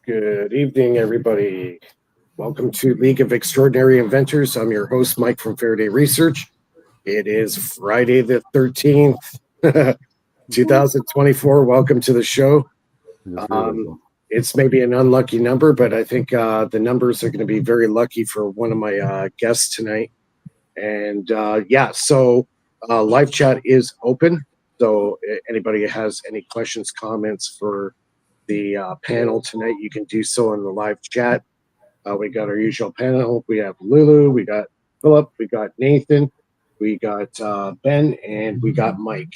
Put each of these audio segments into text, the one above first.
Good evening, everybody. Welcome to League of Extraordinary Inventors. I'm your host, Mike from Faraday Research. It is Friday the 13th, 2024. Welcome to the show. It's maybe an unlucky number, but I think the numbers are going to be very lucky for one of my guests tonight. And so live chat is open. So anybody has any questions, comments for the panel tonight, you can do so in the live chat. We got our usual panel. We have Lulu, we got Philip, we got Nathan, we got Ben, and we got Mike.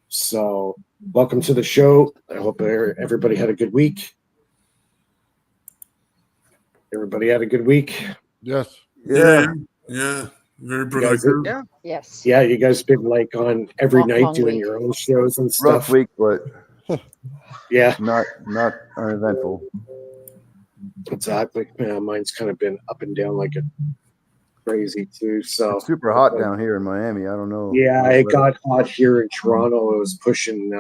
So welcome to the show. I hope everybody had a good week. Everybody had a good week? Yes. Yeah. Very productive. Yeah. Yes. Yeah, you guys been like on every night doing week. your own shows and stuff. Rough week, but yeah, not uneventful. Exactly. Yeah, mine's kind of been up and down like a crazy too. So it's super hot down here in Miami. I don't know. Yeah, it got hot here in Toronto. It was pushing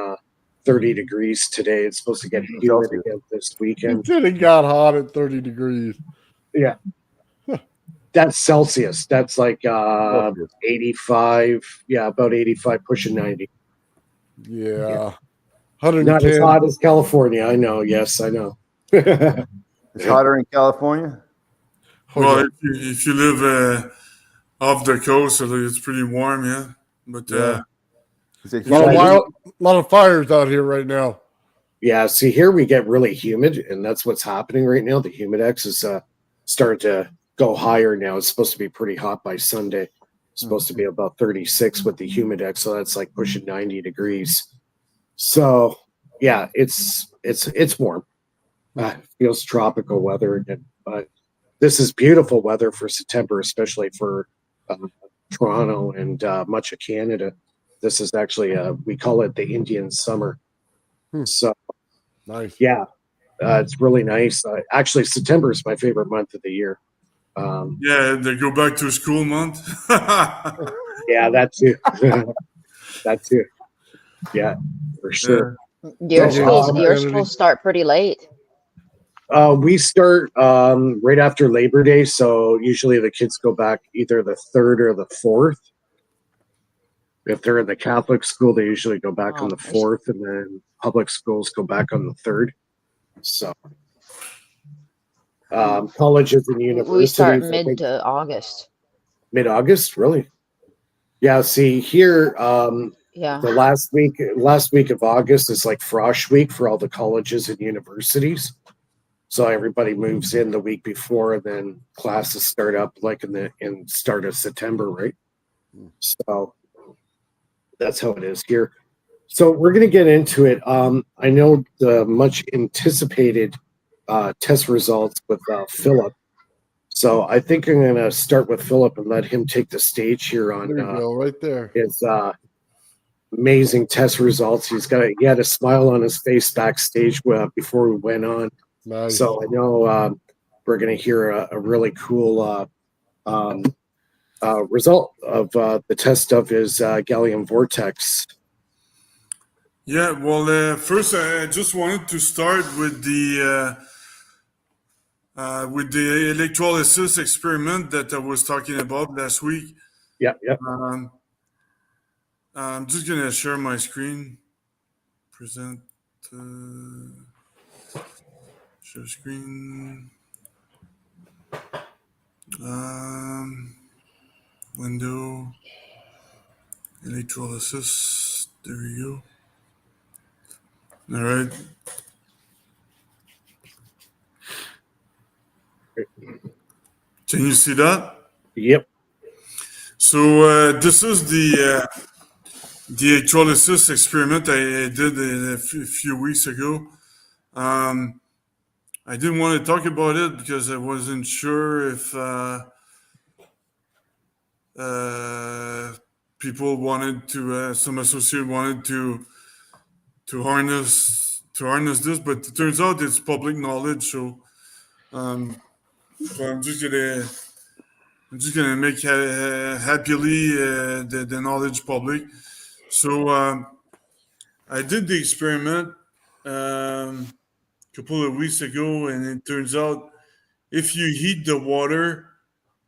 30 degrees today. It's supposed to get humid again this weekend. It said it got hot at 30 degrees. Yeah. That's Celsius. That's like 85. Yeah, about 85, pushing 90. Yeah. 110. Not as hot as California. I know. Yes, I know. It's hotter in California? Well, if you live off the coast, it's pretty warm, yeah. But a lot of fires out here right now. Yeah, see, here we get really humid, and that's what's happening right now. The humidex is starting to go higher now. It's supposed to be pretty hot by Sunday. It's supposed to be about 36 with the humidex, so that's like pushing 90 degrees. So, yeah, it's warm. Feels tropical weather, but this is beautiful weather for September, especially for Toronto and much of Canada. This is actually we call it the Indian summer. So nice. Yeah, it's really nice. Actually, September is my favorite month of the year. They go back to school month. Yeah, that too. That too. Yeah, for sure. Your schools start pretty late. We start right after Labor Day, so usually the kids go back either the 3rd or the 4th. If they're in the Catholic school, they usually go back on the 4th, and then public schools go back on the 3rd. So colleges and universities. We start mid-August. Mid-August, really? Yeah. See here, the last week of August is like frosh week for all the colleges and universities. So everybody moves in the week before, and then classes start up like in start of September, right? So that's how it is here. So we're going to get into it. I know the much anticipated test results with Philip. So I think I'm going to start with Philip and let him take the stage here on there you go, right there. His amazing test results. He had a smile on his face backstage before we went on. Nice. So I know we're going to hear a really cool result of the test of his gallium vortex. Yeah, well, first I just wanted to start with the electrolysis experiment that I was talking about last week. Yeah. I'm just gonna share my screen. Present. Share screen. Window. Electrolysis. There we go. All right. Can you see that? Yep. So this is the electrolysis experiment I did a few weeks ago. I didn't want to talk about it because I wasn't sure if people wanted to, some associate wanted to harness this, but it turns out it's public knowledge. So, I'm just gonna make happily the knowledge public. So I did the experiment. couple of weeks ago, and it turns out if you heat the water,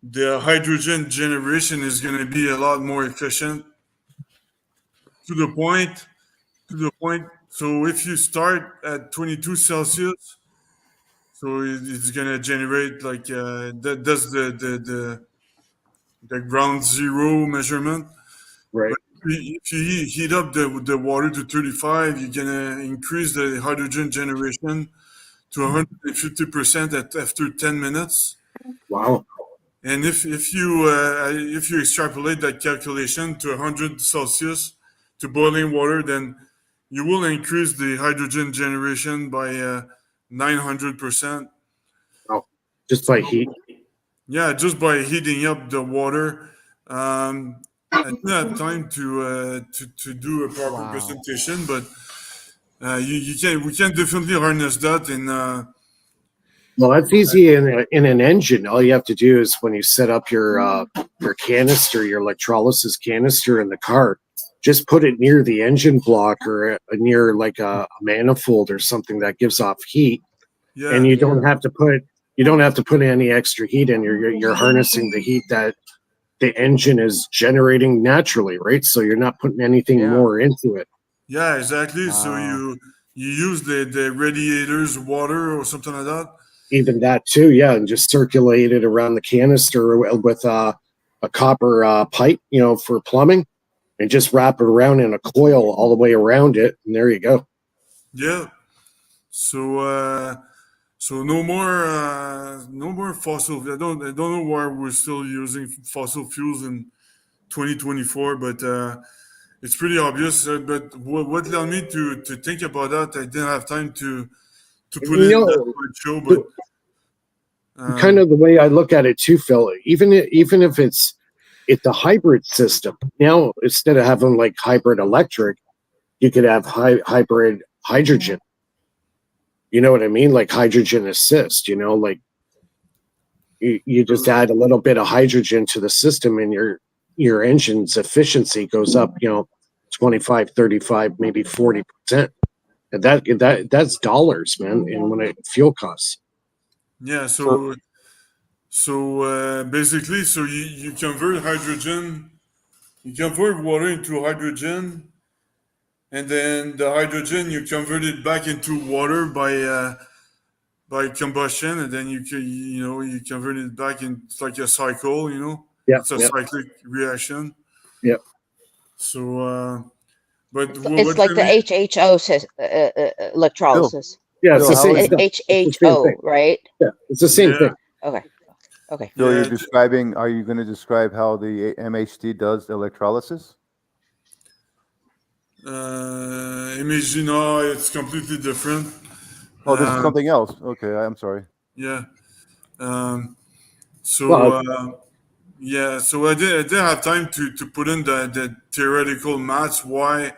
the hydrogen generation is going to be a lot more efficient to the point so if you start at 22 Celsius, so it's going to generate like that's the ground zero measurement. Right. But if you heat up the water to 35, you're going to increase the hydrogen generation to 150% after 10 minutes. Wow. And if you extrapolate that calculation to 100 Celsius to boiling water, then you will increase the hydrogen generation by 900%. Wow. Just by heat. Yeah, just by heating up the water. I didn't have time to do a proper Wow. presentation, but we can definitely harness that in. Well, that's easy in an engine. All you have to do is when you set up your canister, your electrolysis canister in the car, just put it near the engine block or near like a manifold or something that gives off heat, Yeah, and you don't have to put any extra heat in. You're harnessing the heat that the engine is generating naturally, right? So you're not putting anything Yeah. more into it. yeah, exactly. So Wow. you use the radiator's water or something like that. Even that too, yeah, and just circulate it around the canister with a copper pipe, for plumbing, and just wrap it around in a coil all the way around it, and there you go. Yeah. So no more fossil. I don't know why we're still using fossil fuels in 2024, but it's pretty obvious. But what led me to think about that? I didn't have time to put it in that show, but Kind of the way I look at it too, Phil. Even if it's a hybrid system. Now instead of having like hybrid electric, you could have hybrid hydrogen. You know what I mean? Like hydrogen assist. Like you just add a little bit of hydrogen to the system, and your engine's efficiency goes up. 25, 35, maybe 40%. And that's dollars, man. And when fuel costs. yeah. So basically, so you convert hydrogen, you convert water into hydrogen, and then the hydrogen you convert it back into water by combustion, and then you convert it back in. It's like a cycle, Yeah, it's a yeah, cyclic reaction. yeah. So, but It's like the HHO electrolysis. Yeah, it's the Phil, same how thing. It's the same HHO, thing. right? Yeah, it's the same Yeah. thing. Okay. Okay. Phil, Yeah, are you going to describe how the MHD does electrolysis? imagine, no, it's completely different. Oh, this is Um, something else. Okay, I'm sorry. yeah. Um, so Well, yeah, so I didn't have time to put in the theoretical maths. What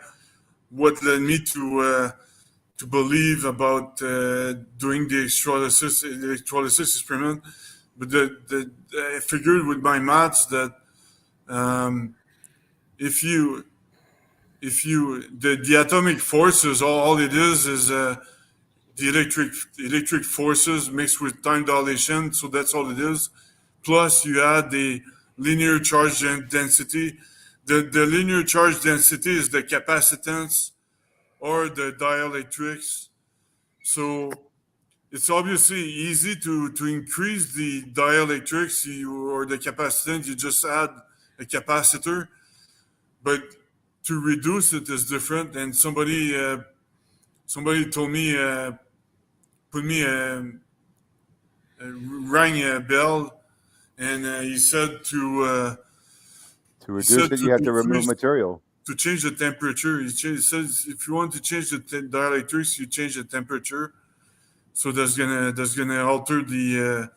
led me to believe about doing the electrolysis experiment, but I figured with my maths that um, if you the atomic forces, all it is the electric forces mixed with time dilation, so that's all it is. Plus you add the linear charge density. The linear charge density is the capacitance or the dielectrics. So it's obviously easy to increase the dielectrics or the capacitance. You just add a capacitor, but to reduce it is different. And somebody told me put me rang a bell, and he said To reduce it, you have to remove material. to change the temperature. He says if you want to change the dielectrics, you change the temperature. So that's gonna alter the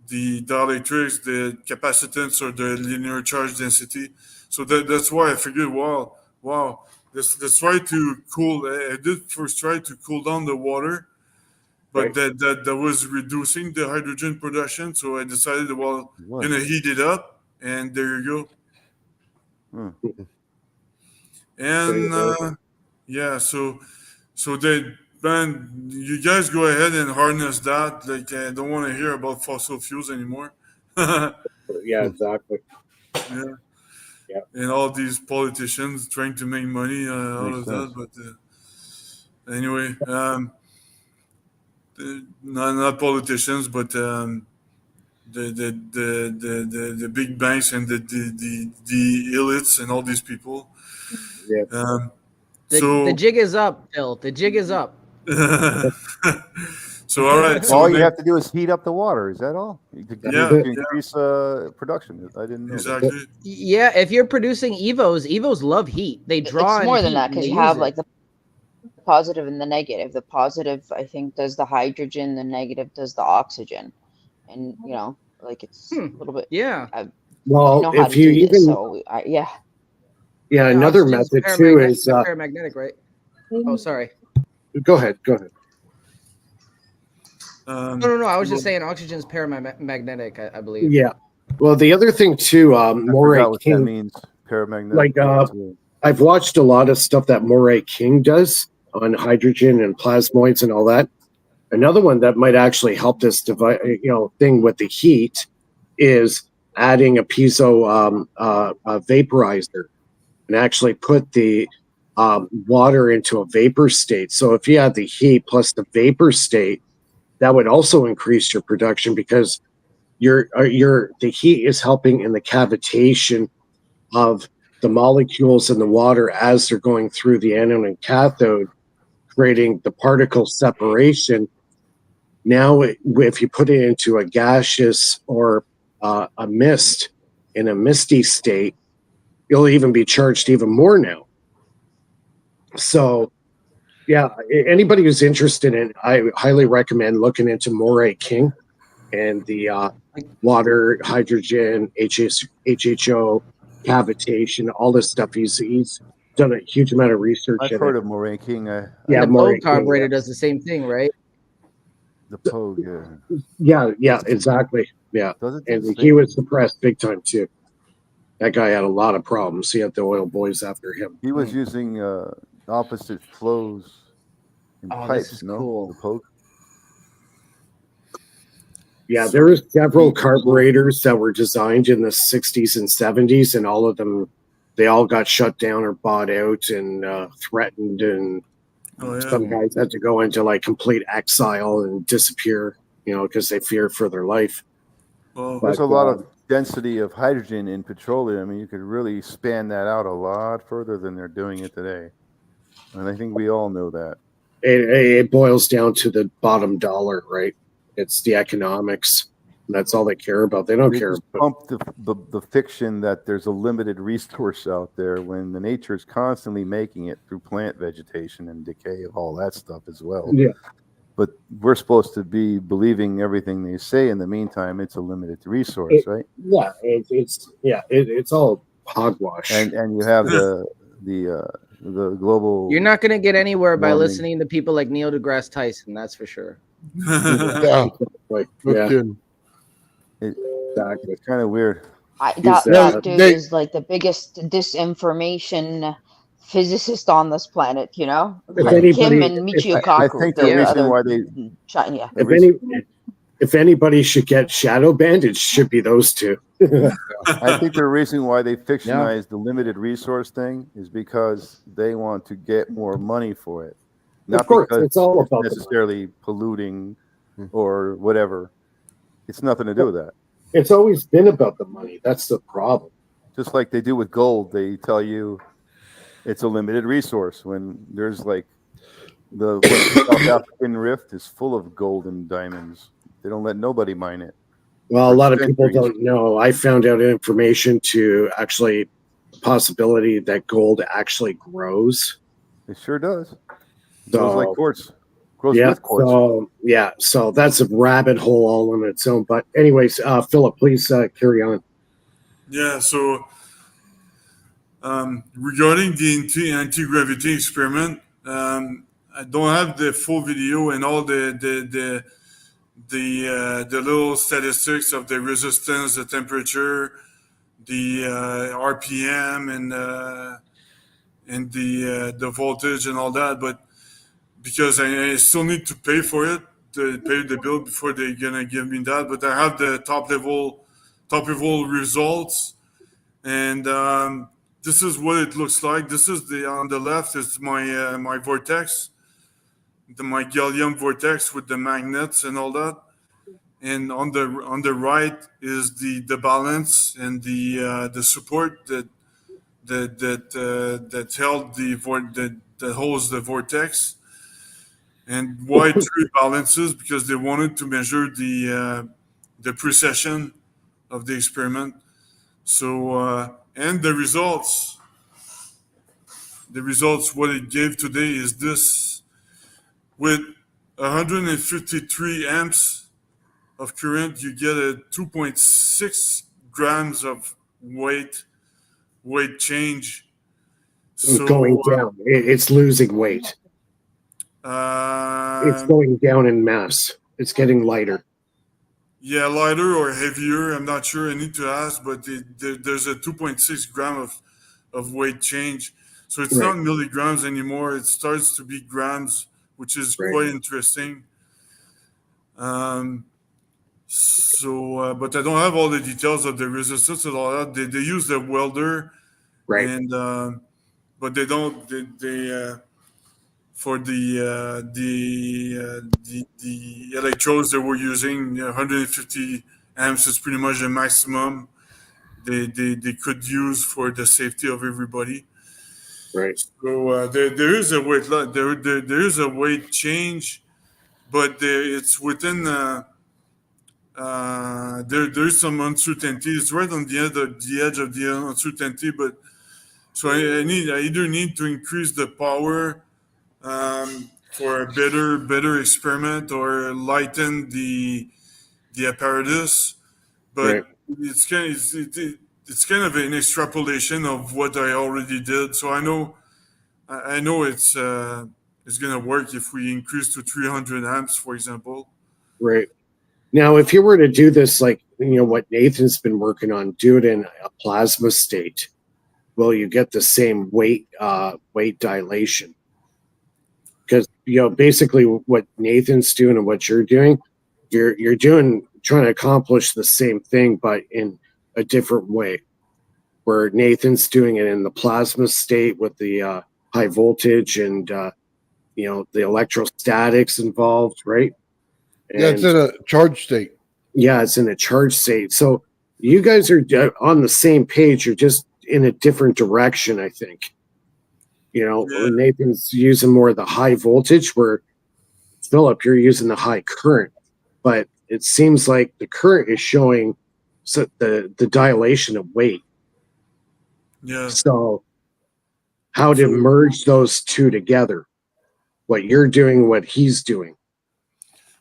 dielectrics, the capacitance, or the linear charge density. So that's why I figured, wow, let's try to cool. I did first try to cool down the water, but right. that was reducing the hydrogen production. So I decided, well, What? gonna heat it up, and there you go. Hmm. And There you go. yeah, so the man, you guys go ahead and harness that. Like, I don't want to hear about fossil fuels anymore. Yeah, Yeah, exactly. Yeah. and all these politicians trying to make money out Makes of sense. that. But anyway, not politicians, but the big banks and the elites and all these people. Yeah. The jig is up, Phil. The jig is up. So all right. So All you have to do is heat up the water. Is that all? You could That's Yeah, it. increase production. I didn't know that. exactly. Yeah, if you're producing Evos love heat. They draw It's in more than heat that and because they you use have it. like the positive and the negative. The positive, I think, does the hydrogen. The negative does the oxygen. And like it's a little bit. Yeah. I Well, know how if to you do this, even so yeah. yeah, another Oxygen's method too is paramagnetic, right? Oh, sorry. go ahead. No. I was just saying oxygen's paramagnetic, I believe. Yeah. Well, the other thing too, I Moray forgot what that King, means. Paramagnetic. like I've watched a lot of stuff that Moray King does on hydrogen and plasmoids and all that. Another one that might actually help this thing with the heat is adding a piezo vaporizer and actually put the water into a vapor state. So if you had the heat plus the vapor state, that would also increase your production because the heat is helping in the cavitation of the molecules in the water as they're going through the anode and cathode, creating the particle separation. Now, if you put it into a gaseous or a mist in a misty state, you'll even be charged even more now. So, yeah, anybody who's interested in, I highly recommend looking into Moray King and the water, hydrogen, HHO, cavitation, all this stuff. He's done a huge amount of research I've in heard it. of Moray King. And Yeah, the Moray Pogue King, carburetor does the same thing, right? The Pogue, yeah. yeah, exactly. Yeah, Does it do and the he same? was suppressed big time too. That guy had a lot of problems. He had the oil boys after him. He was using opposite flows in Oh, pipes, this is no? cool. The Pogue. Yeah, there were several carburetors that were designed in the 60s and 70s, and all of them, they all got shut down or bought out and threatened, and some guys had to go into like complete exile and disappear, because they fear for their life. There's a lot of density of hydrogen in petroleum. I mean, you could really span that out a lot further than they're doing it today. And I think we all know that. It boils down to the bottom dollar, right? It's the economics. That's all they care about. They don't care Just about pump the fiction that there's a limited resource out there when the nature is constantly making it through plant vegetation and decay of all that stuff as well. Yeah. But we're supposed to be believing everything they say. In the meantime, it's a limited resource, right? Yeah, it's all hogwash. And you have the global. You're not going to get anywhere by warming. listening to people like Neil deGrasse Tyson. That's for sure. Yeah. Exactly. It's kind of weird. That dude is like the biggest disinformation physicist on this planet, like him and Michio Kaku. I think the reason why they if anybody should get shadow banned, it should be those two. I think the reason why they fictionized the limited resource thing is because they want to get more money for it, not because it's all about necessarily polluting or whatever. It's nothing to do with that. It's always been about the money. That's the problem. Just like they do with gold, they tell you it's a limited resource when there's like the South African Rift is full of gold and diamonds. They don't let nobody mine it. Well, a lot of people don't know. I found out information to actually the possibility that gold actually grows. It sure does. It grows like quartz. Grows Yeah, with quartz. So that's a rabbit hole all on its own. But anyways, Philip, please carry on. Yeah, so regarding the anti-gravity experiment, I don't have the full video and all the little statistics of the resistance, the temperature, the RPM, and the voltage and all that. But because I still need to pay for it, to pay the bill before they're gonna give me that. But I have the top level results, and this is what it looks like. This is the on the left is my vortex, my gallium vortex with the magnets and all that, and on the right is the balance and the support that held that holds the vortex. And why three balances? Because they wanted to measure the precision of the experiment. So and the results, what it gave today is this: with 153 amps of current, you get a 2.6 grams of weight change. So Going down. It's losing weight. It's going down in mass. It's getting lighter. Yeah, lighter or heavier. I'm not sure. I need to ask, but there's a 2.6 gram of weight change. So it's Right. not milligrams anymore. It starts to be grams, which is Right. quite interesting. But I don't have all the details of the resistance and all that. They use the welder, Right. and but they don't. They for the electrodes they were using, 150 amps is pretty much the maximum they could use for the safety of everybody. Right. So there is a weight there is a weight change, but it's within there's some uncertainty. It's right on the edge of the uncertainty, but so I either need to increase the power for a better experiment or lighten the apparatus, but Right. it's kind of an extrapolation of what I already did. So I know it's gonna work if we increase to 300 amps, for example. Right. Now, if you were to do this, like, what Nathan's been working on, do it in a plasma state, will you get the same weight dilation? Because, basically what Nathan's doing and what you're doing, you're trying to accomplish the same thing, but in a different way. Where Nathan's doing it in the plasma state with the high voltage and the electrostatics involved, right? Yeah, it's in a charge state. Yeah, it's in a charge state. So you guys are on the same page. You're just in a different direction, I think. Yeah. Nathan's using more of the high voltage, where Philip, you're using the high current. But it seems like the current is showing the dilation of weight. Yeah. So how to merge those two together? What you're doing, what he's doing.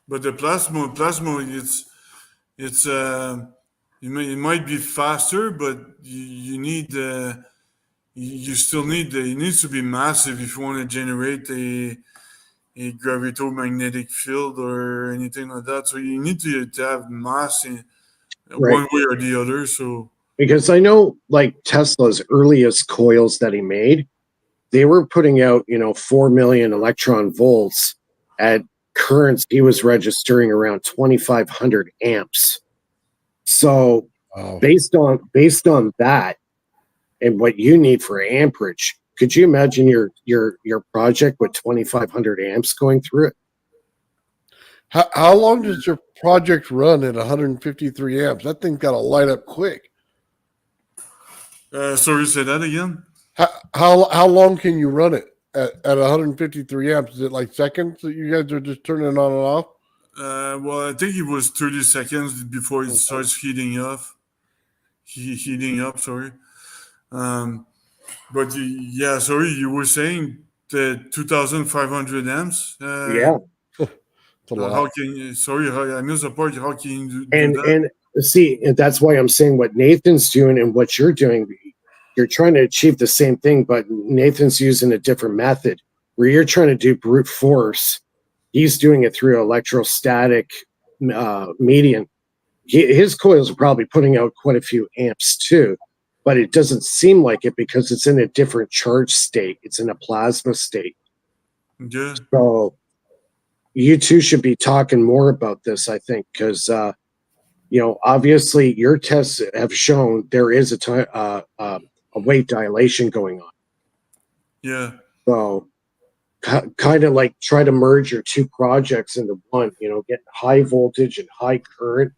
But the plasma, it's it might be faster, but you need you still need it needs to be massive if you want to generate a gravitomagnetic field or anything like that. So you need to have mass in Right. one way or the other. So Because I know, like, Tesla's earliest coils that he made, they were putting out 4 million electron volts at currents he was registering around 2,500 amps. So Wow. based on that and what you need for amperage, could you imagine your project with 2,500 amps going through it? How long does your project run at 153 amps? That thing's got to light up quick. sorry, say that again. How long can you run it at 153 amps? Is it like seconds that you guys are just turning it on and off? Well, I think it was 30 seconds before it starts heating up. Heating up, sorry. But yeah, sorry, you were saying the 2,500 amps. Yeah. It's a lot. How can you? Sorry, I missed the part. How can you do And that? and see, and that's why I'm saying what Nathan's doing and what you're doing, you're trying to achieve the same thing, but Nathan's using a different method. Where you're trying to do brute force, he's doing it through electrostatic medium. His coils are probably putting out quite a few amps too, but it doesn't seem like it because it's in a different charge state. It's in a plasma state. Yeah. So you two should be talking more about this, I think, because obviously your tests have shown there is a weight dilation going on. Yeah. So kind of like try to merge your two projects into one, get high voltage and high current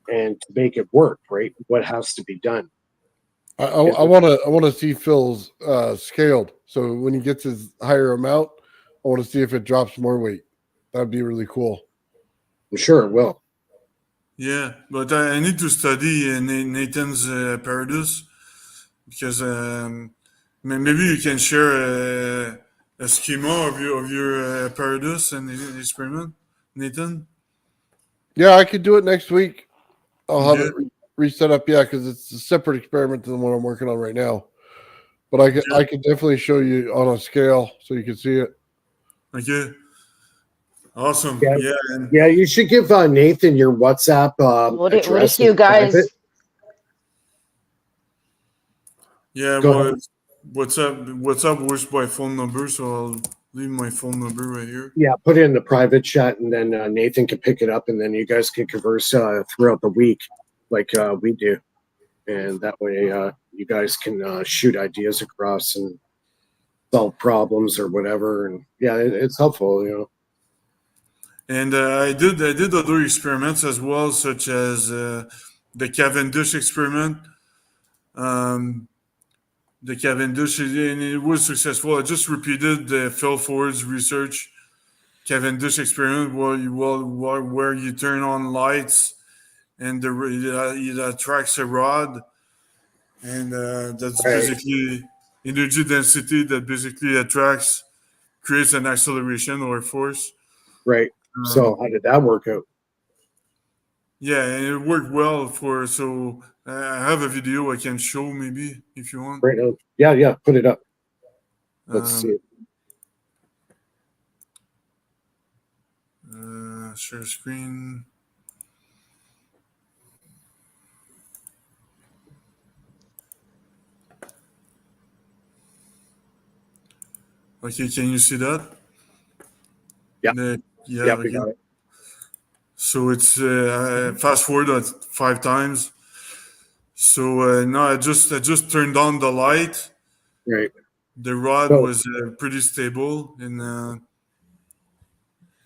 and to make it work, right? What has to be done. I want to see Phil's scaled. So when he gets his higher amount, I want to see if it drops more weight. That'd be really cool. I'm sure it will. Yeah, but I need to study Nathan's apparatus because maybe you can share a schema of your apparatus and experiment, Nathan. Yeah, I could do it next week. I'll have Yeah. it reset up. Yeah, because it's a separate experiment than what I'm working on right now. But I could definitely show you on a scale so you can see it. Okay. Awesome. Yeah. Yeah. Yeah, you should give Nathan your WhatsApp What address. if you guys? Private. Yeah. Go Well, ahead. WhatsApp works by phone number, so I'll leave my phone number right here. Yeah, put it in the private chat, and then Nathan can pick it up, and then you guys can converse throughout the week, like we do, and that way you guys can shoot ideas across and solve problems or whatever. And yeah, it's helpful. And I did other experiments as well, such as the Cavendish experiment. The Cavendish, and it was successful. I just repeated the Phil Ford's research Cavendish experiment where you turn on lights and it attracts a rod, and that's Right. basically energy density that basically creates an acceleration or force. Right. So how did that work out? Yeah, and it worked well so I have a video I can show maybe if you want. Right now. Yeah, put it up. Let's see. Share screen. Okay, can you see that? Yeah. Yeah. We got it. So it's fast forward 5 times. So now I just turned on the light. Right. The rod So- was pretty stable, and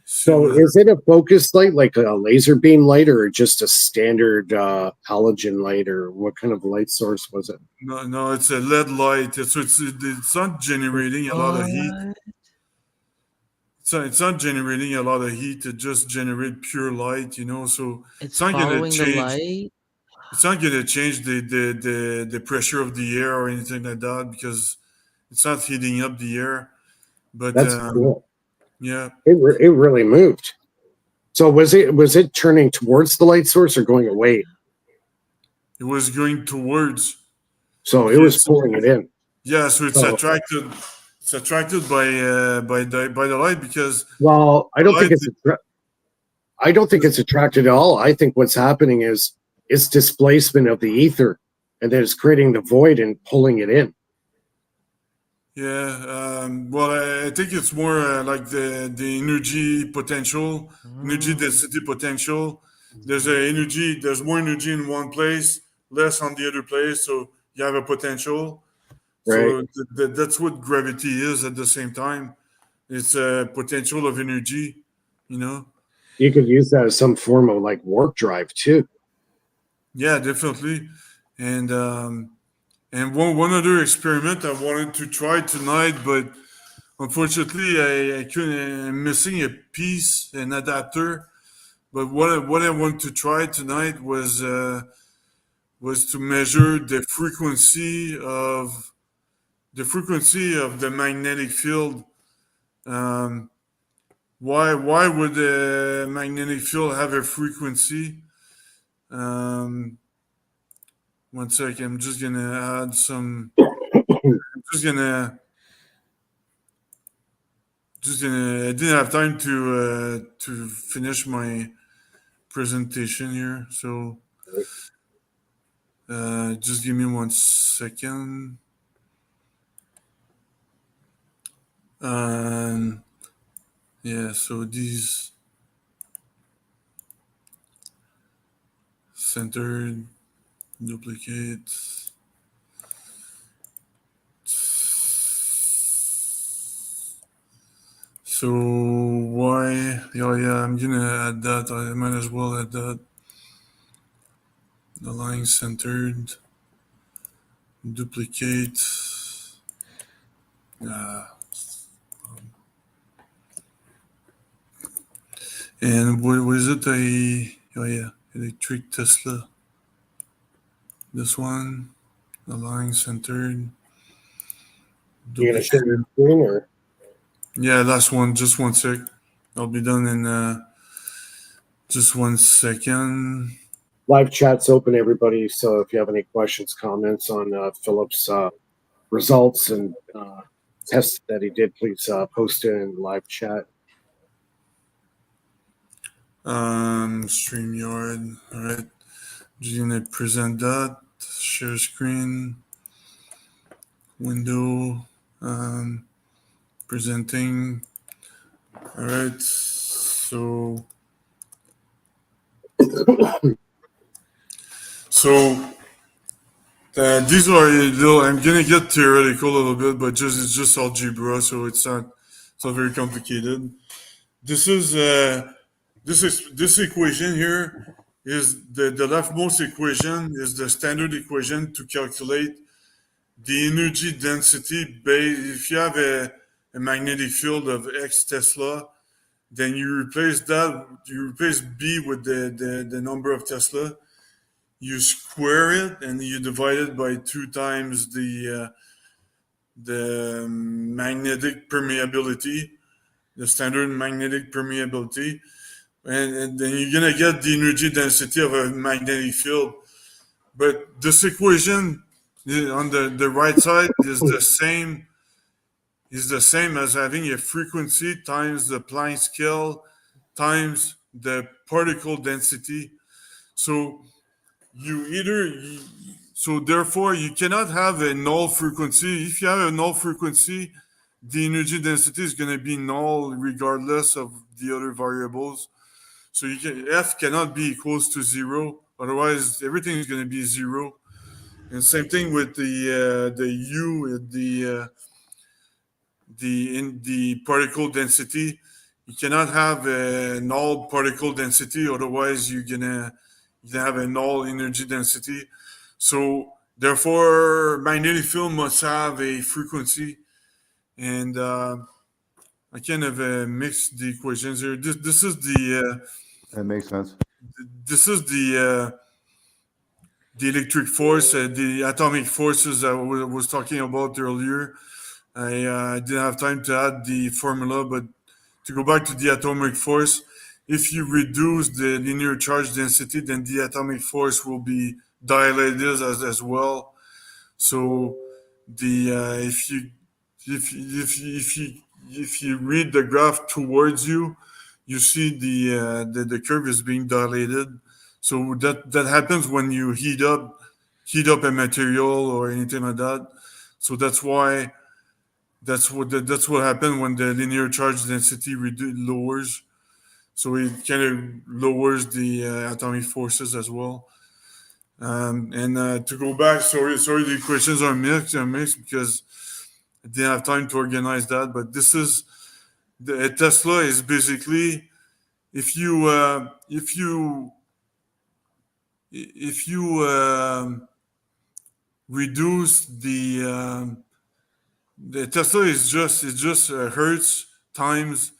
So is it a focus light, like a laser beam light, or just a standard halogen light, or what kind of light source was it? no, it's a LED light. It's not generating a lot of heat. It's not generating a lot of heat. It just generates pure light, So It's not going to following the change. light. It's not going to change the pressure of the air or anything like that because it's not heating up the air. But That's cool. yeah, It really moved. So was it turning towards the light source or going away? it was going towards. So it was pulling it in. Yeah, so it's Oh. attracted. It's attracted by the light because. Well, I don't think light- it's attracted at all. I think what's happening is it's displacement of the ether, and then it's creating the void and pulling it in. Yeah, well, I think it's more like the energy potential, energy density potential. There's more energy in one place, less on the other place, so you have a potential. So Right. that's what gravity is at the same time. It's a potential of energy, You could use that as some form of like warp drive too. Yeah, definitely. And one other experiment I wanted to try tonight, but unfortunately I couldn't. I'm missing a piece, an adapter. But what I want to try tonight was to measure the frequency of the magnetic field. Why would the magnetic field have a frequency? One sec, I'm just gonna add some. I'm just gonna. I didn't have time to finish my presentation here, so just give me 1 second. Yeah, so these centered, duplicate. So why? Oh yeah, I'm gonna add that. I might as well add that. The line centered, duplicate. And what is it? Oh yeah, electric Tesla. This one, the line centered, You gonna share your duplicate. screen or? Yeah, last one. Just one sec. I'll be done in just 1 second. Live chat's open, everybody. So if you have any questions, comments on Philip's results and tests that he did, please post it in live chat. StreamYard. All right. Just gonna present that. Share screen. Window. Presenting. All right. So. These are a little. I'm gonna get theoretical a little bit, but it's just algebra, so it's not very complicated. This is this equation here is the leftmost equation is the standard equation to calculate the energy density based. If you have a magnetic field of X Tesla, then you replace B with the number of Tesla. You square it and you divide it by 2 times the magnetic permeability, the standard magnetic permeability, and then you're gonna get the energy density of a magnetic field. But this equation on the right side is the same as having a frequency times the Planck scale times the particle density. So therefore you cannot have a null frequency. If you have a null frequency, the energy density is going to be null regardless of the other variables. So F cannot be equals to 0. Otherwise, everything is going to be 0. And same thing with the U, the particle density. You cannot have a null particle density. Otherwise, you're gonna have a null energy density. So therefore, magnetic field must have a frequency, and I kind of mixed the equations here. This is That makes sense. the electric force, the atomic forces I was talking about earlier. I didn't have time to add the formula, but to go back to the atomic force, if you reduce the linear charge density, then the atomic force will be dilated as well. So if you read the graph towards you, you see the curve is being dilated. So that happens when you heat up a material or anything like that. So that's why that's what happened when the linear charge density lowers. So it kind of lowers the atomic forces as well. And to go back, sorry, the equations are mixed because I didn't have time to organize that. But this is a Tesla is basically if you reduce the Tesla is just hertz times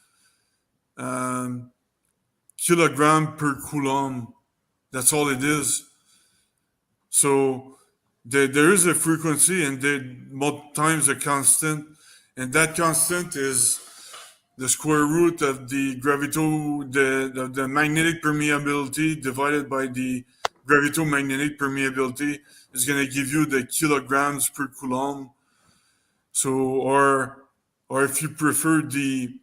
kilogram per coulomb. That's all it is. So there is a frequency and times a constant, and that constant is the square root of the the magnetic permeability divided by the gravitomagnetic permeability is going to give you the kilograms per coulomb. So, or if you prefer the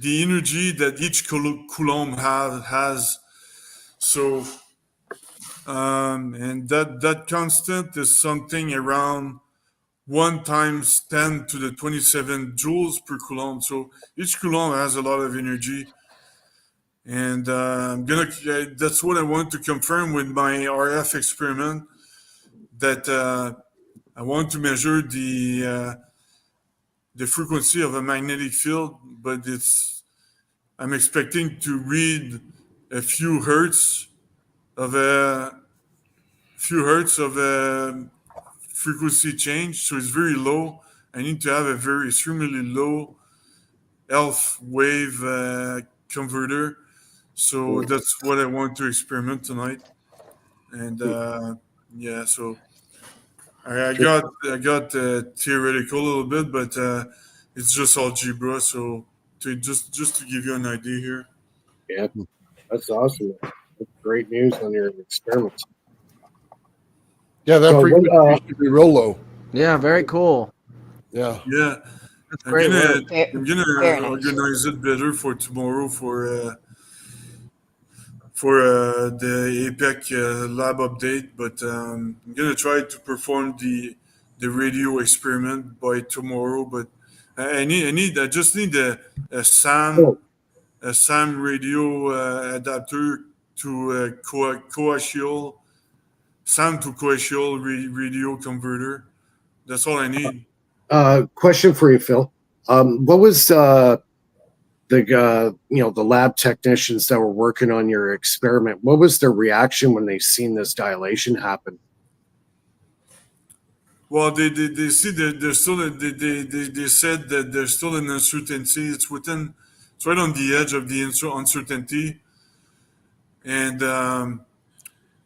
energy that each coulomb has. So, and that constant is something around 1 times 10 to the 27 joules per coulomb. So each coulomb has a lot of energy. And that's what I want to confirm with my RF experiment, that I want to measure the frequency of a magnetic field, but I'm expecting to read a few hertz of a frequency change, so it's very low. I need to have a very extremely low ELF wave converter. So that's what I want to experiment tonight. And yeah, so I got theoretical a little bit, but it's just algebra. So just to give you an idea here. Yeah, that's awesome. That's great news on your experiments. Yeah, that So frequency should be real low. Yeah, very cool. Yeah. Yeah, That's great work. I'm gonna Very nice. organize it better for tomorrow for the APEC lab update. But I'm gonna try to perform the radio experiment by tomorrow. But I just need a SAM a SAM radio adapter to coaxial SAM to coaxial radio converter. That's all I need. Question for you, Phil. What was the the lab technicians that were working on your experiment? What was their reaction when they seen this dilation happen? Well, they see that there's still they said that there's still an uncertainty. It's right on the edge of the uncertainty, and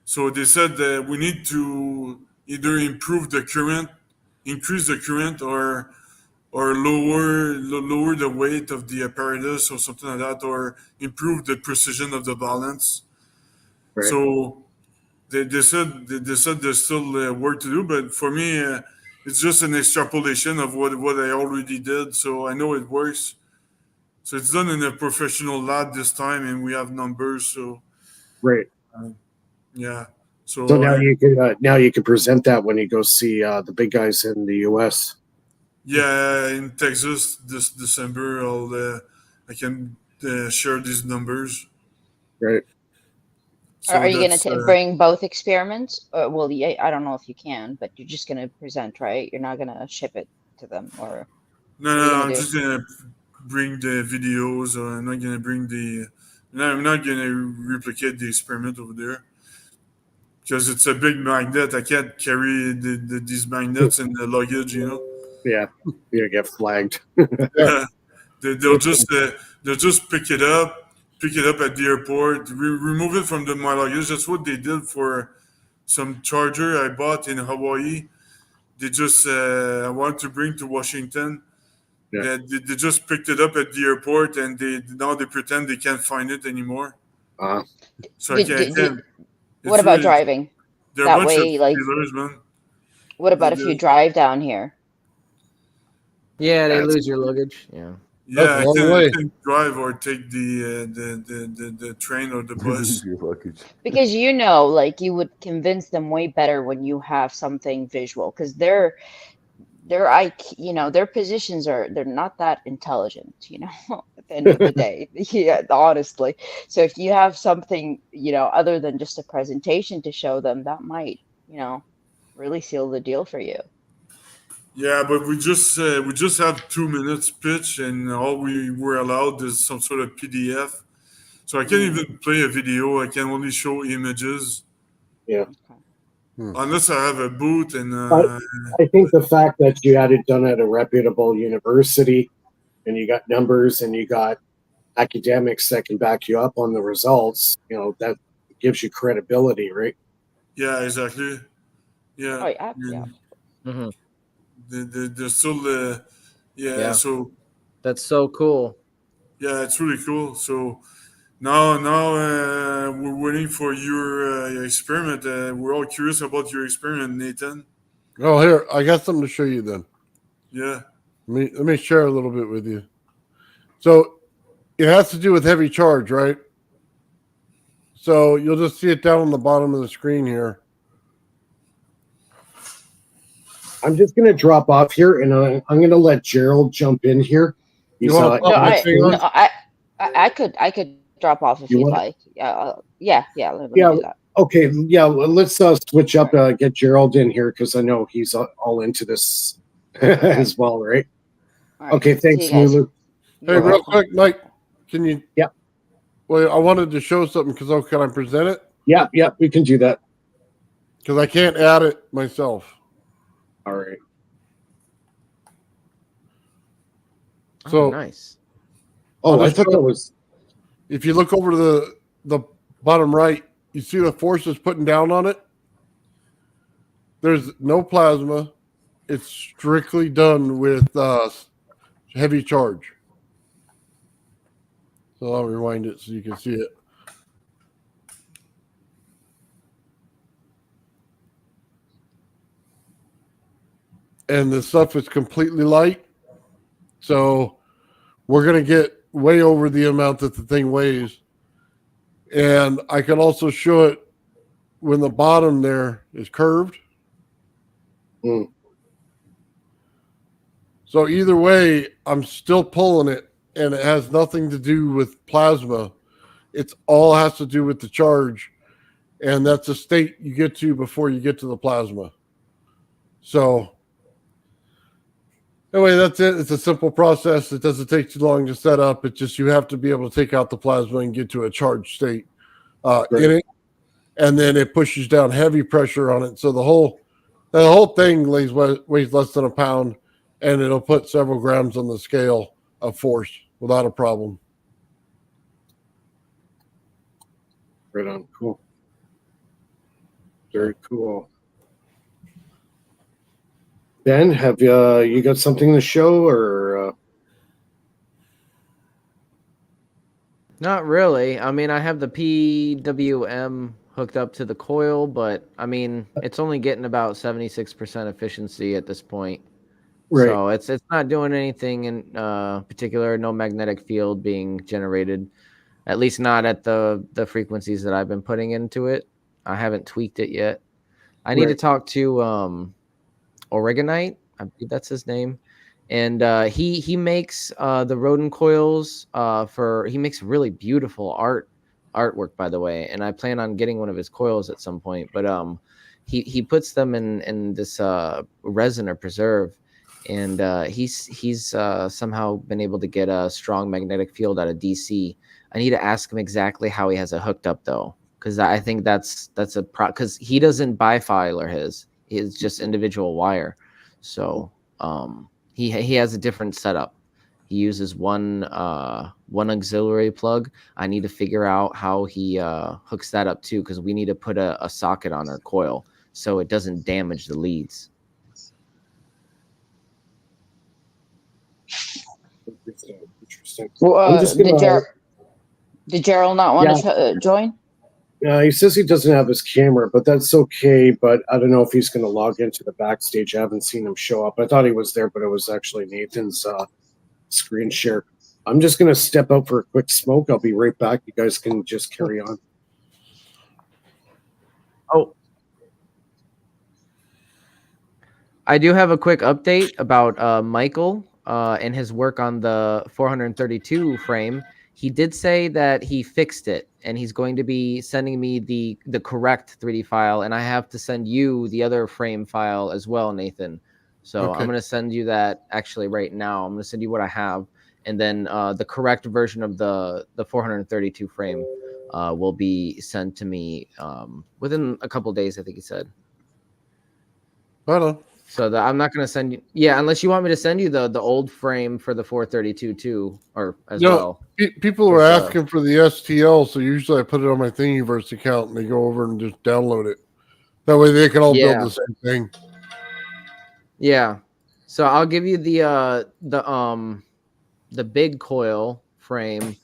so they said that we need to either increase the current, or lower the weight of the apparatus or something like that, or improve the precision of the balance. Right. So they said there's still work to do, but for me, it's just an extrapolation of what I already did. So I know it works. So it's done in a professional lab this time, and we have numbers. So Right. yeah. So So now you can present that when you go see the big guys in the U.S. yeah, in Texas this December, I can share these numbers. Right. So Are you going that's to bring both experiments? Well, yeah, I don't know if you can, but you're just going to present, right? You're not going to ship it to them, or no, what are you no. gonna I'm do? just gonna bring the videos. I'm not gonna bring the. No, I'm not gonna replicate the experiment over there because it's a big magnet. I can't carry these magnets in the luggage. Yeah. You get flagged. Yeah. They'll just pick it up at the airport, remove it from my luggage. That's what they did for some charger I bought in Hawaii. They just I wanted to bring to Washington. Yeah. They just picked it up at the airport, and now they pretend they can't find it anymore. So I can't. What about driving? They're That a bunch of way, like, feelers, man. what about if you drive down here? Yeah, they That's- lose your luggage. Yeah. Yeah, That's a long way. I can drive or take the train or the bus. Your luggage. Because like you would convince them way better when you have something visual, because their their positions they're not that intelligent, at the end of the day. Yeah, honestly. So if you have something, other than just a presentation to show them, that might, really seal the deal for you. Yeah, but we just have 2 minutes pitch, and all we were allowed is some sort of PDF. So I can't even play a video. I can only show images. Yeah. Unless I have a booth and. I think the fact that you had it done at a reputable university, and you got numbers and you got academics that can back you up on the results, that gives you credibility, right? Yeah, exactly. Yeah. Oh, yeah, yeah. Mm-hmm. They're still. Yeah. So. That's so cool. Yeah, it's really cool. So now we're waiting for your experiment. We're all curious about your experiment, Nathan. Oh, here, I got something to show you then. Yeah. Let me share a little bit with you. So it has to do with heavy charge, right? So you'll just see it down on the bottom of the screen here. I'm just going to drop off here, and I'm going to let Gerald jump in here. He's, You want to No, pop my thing on? I could drop off if You you'd want- like. Yeah. Let me Yeah. do that. Okay. Yeah. Well, let's switch up. Get Gerald in here because I know he's all into this as well, right? All right. Okay. See Thanks, you guys. Lulu. You're Hey, real welcome. quick, Mike, can you? Yeah. Well, I wanted to show something because can I present it? Yeah. Yeah. We can do that. Because I can't add it myself. All right. So nice. Oh, I just thought that was. if you look over to the bottom right, you see the forces putting down on it. There's no plasma. It's strictly done with heavy charge. So I'll rewind it so you can see it. And the stuff is completely light. So we're going to get way over the amount that the thing weighs. And I can also show it when the bottom there is curved. Mm. So either way, I'm still pulling it, and it has nothing to do with plasma. It's all has to do with the charge, and that's a state you get to before you get to the plasma. So anyway, that's it. It's a simple process. It doesn't take too long to set up. It's just you have to be able to take out the plasma and get to a charged state in it, and then it pushes down heavy pressure on it. So the whole thing weighs less than a pound, and it'll put several grams on the scale of force without a problem. Right on. Cool. Very cool. Ben, have you got something to show or? Not really. I mean, I have the PWM hooked up to the coil, but I mean, it's only getting about 76% efficiency at this point. Right. So it's not doing anything in particular. No magnetic field being generated, at least not at the frequencies that I've been putting into it. I haven't tweaked it yet. I need to talk to Oregonite. I believe that's his name. And he makes the rodent coils he makes really beautiful artwork, by the way. And I plan on getting one of his coils at some point. But he puts them in this resin or preserve, and he's somehow been able to get a strong magnetic field out of DC. I need to ask him exactly how he has it hooked up though, because I think that's a because he doesn't bifilar his. It's just individual wire. So he has a different setup. He uses one auxiliary plug. I need to figure out how he hooks that up too, because we need to put a socket on our coil so it doesn't damage the leads. Interesting. Well, I'm just gonna. did Gerald not want to join? He says he doesn't have his camera, but that's okay. But I don't know if he's going to log into the backstage. I haven't seen him show up. I thought he was there, but it was actually Nathan's screen share. I'm just going to step out for a quick smoke. I'll be right back. You guys can just carry on. Oh, I do have a quick update about Michael and his work on the 432 frame. He did say that he fixed it, and he's going to be sending me the correct 3D file, and I have to send you the other frame file as well, Nathan. So I'm going to send you that actually right now. I'm going to send you what I have, and then the correct version of the 432 frame will be sent to me within a couple of days, I think he said. Right on. So I'm not going to send you. Yeah, unless you want me to send you the old frame for the 432 too, or as well. People were asking for the STL, so usually I put it on my Thingiverse account and they go over and just download it. That way they can all build the same thing. Yeah. So I'll give you the big coil frame,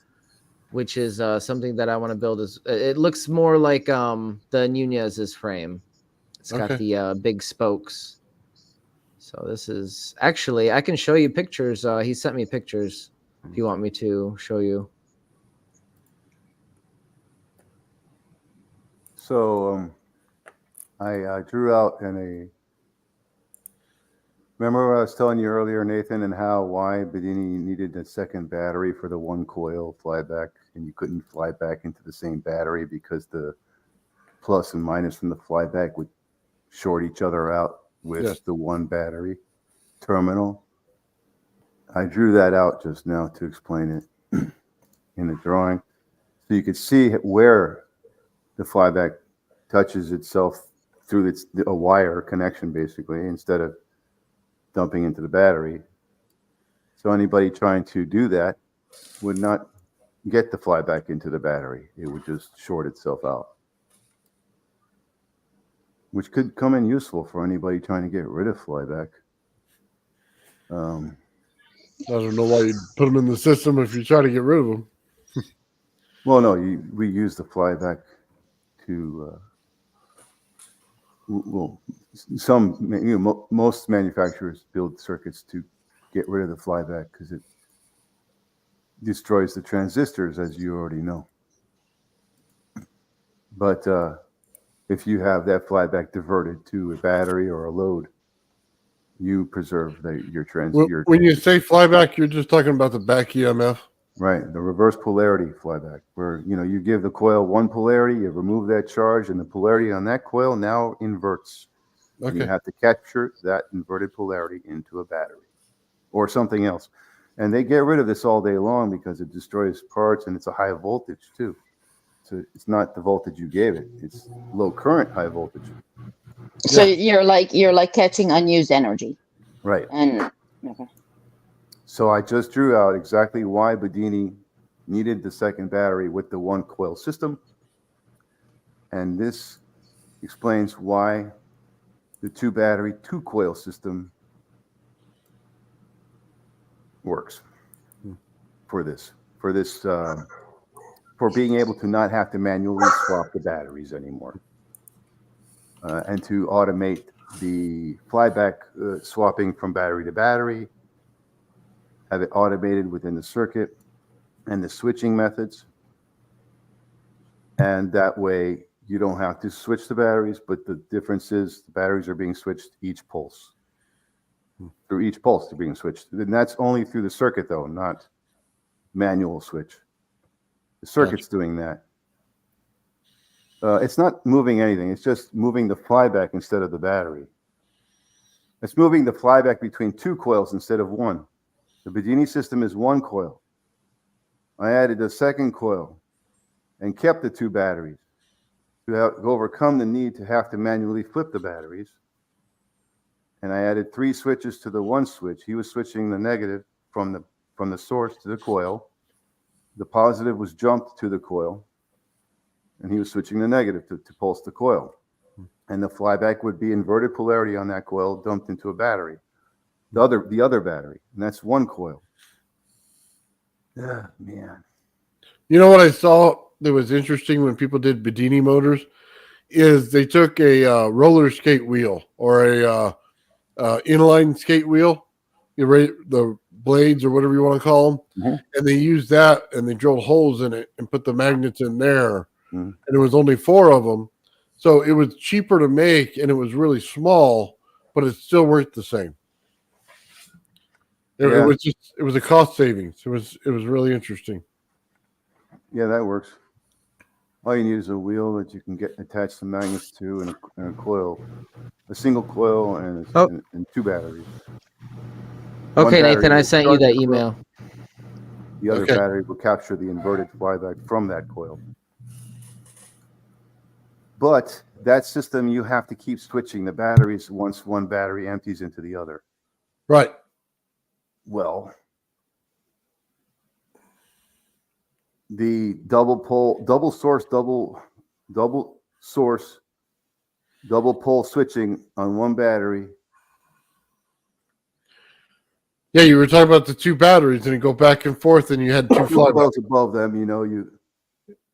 which is something that I want to build. It looks more like the Nunez's frame. It's got the big spokes. So this is actually, I can show you pictures. He sent me pictures if you want me to show you. So I drew out in Remember what I was telling you earlier, Nathan, and why Bedini needed a second battery for the one coil flyback, and you couldn't fly back into the same battery because the plus and minus from the flyback would short each other out with the one battery terminal. I drew that out just now to explain it in the drawing. So you could see where the flyback touches itself through a wire connection, basically, instead of dumping into the battery. So anybody trying to do that would not get the flyback into the battery. It would just short itself out, which could come in useful for anybody trying to get rid of flyback. I don't know why you put them in the system if you try to get rid of them. Well, no, we use the flyback to, most manufacturers build circuits to get rid of the flyback because it destroys the transistors, as you already know. But if you have that flyback diverted to a battery or a load, you preserve your transistor. When you say flyback, you're just talking about the back EMF. Right, the reverse polarity flyback, where you give the coil one polarity, you remove that charge, and the polarity on that coil now inverts. Okay. And you have to capture that inverted polarity into a battery or something else. And they get rid of this all day long because it destroys parts, and it's a high voltage too. So it's not the voltage you gave it; it's low current, high voltage. So you're like catching unused energy, right? And okay. So I just drew out exactly why Bedini needed the second battery with the one coil system, and this explains why the two battery, two coil system works for being able to not have to manually swap the batteries anymore, and to automate the flyback swapping from battery to battery, have it automated within the circuit and the switching methods. And that way you don't have to switch the batteries, but the difference is the batteries are being switched each pulse. Through each pulse they're being switched. And that's only through the circuit though, not manual switch. The circuit's doing that. It's not moving anything. It's just moving the flyback instead of the battery. It's moving the flyback between two coils instead of one. The Bedini system is one coil. I added a second coil and kept the two batteries to overcome the need to have to manually flip the batteries. And I added 3 switches to the one switch. He was switching the negative from the source to the coil. The positive was jumped to the coil, and he was switching the negative to pulse the coil. And the flyback would be inverted polarity on that coil dumped into a battery, the other battery, and that's one coil. Yeah, man. You know what I saw that was interesting when people did Bedini motors is they took a roller skate wheel or a inline skate wheel, the blades or whatever you want to call them, and they used that and they drilled holes in it and put the magnets in there, and it was only 4 of them, so it was cheaper to make and it was really small, but it still worked the same. It was a cost savings. It was really interesting. Yeah, that works. All you need is a wheel that you can get attached some magnets to and a coil, a single coil and 2 batteries. Okay, Nathan, I sent you that email. The other battery will capture the inverted flyback from that coil. But that system, you have to keep switching the batteries once one battery empties into the other. Right. Well, the double pole switching on one battery. Yeah, you were talking about the 2 batteries and you go back and forth and you had 2 flybacks above them,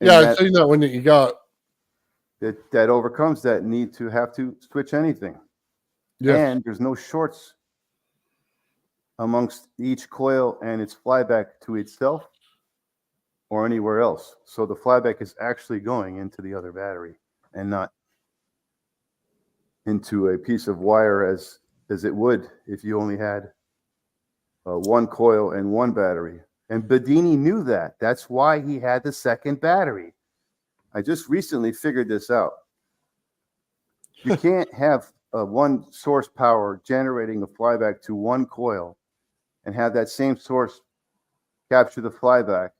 I've seen that one that you got. That overcomes that need to have to switch anything. Yes. And there's no shorts amongst each coil and its flyback to itself or anywhere else. So the flyback is actually going into the other battery and not into a piece of wire as as it would if you only had one coil and one battery. And Bedini knew that. That's why he had the second battery. I just recently figured this out. You can't have one source power generating a flyback to one coil and have that same source capture the flyback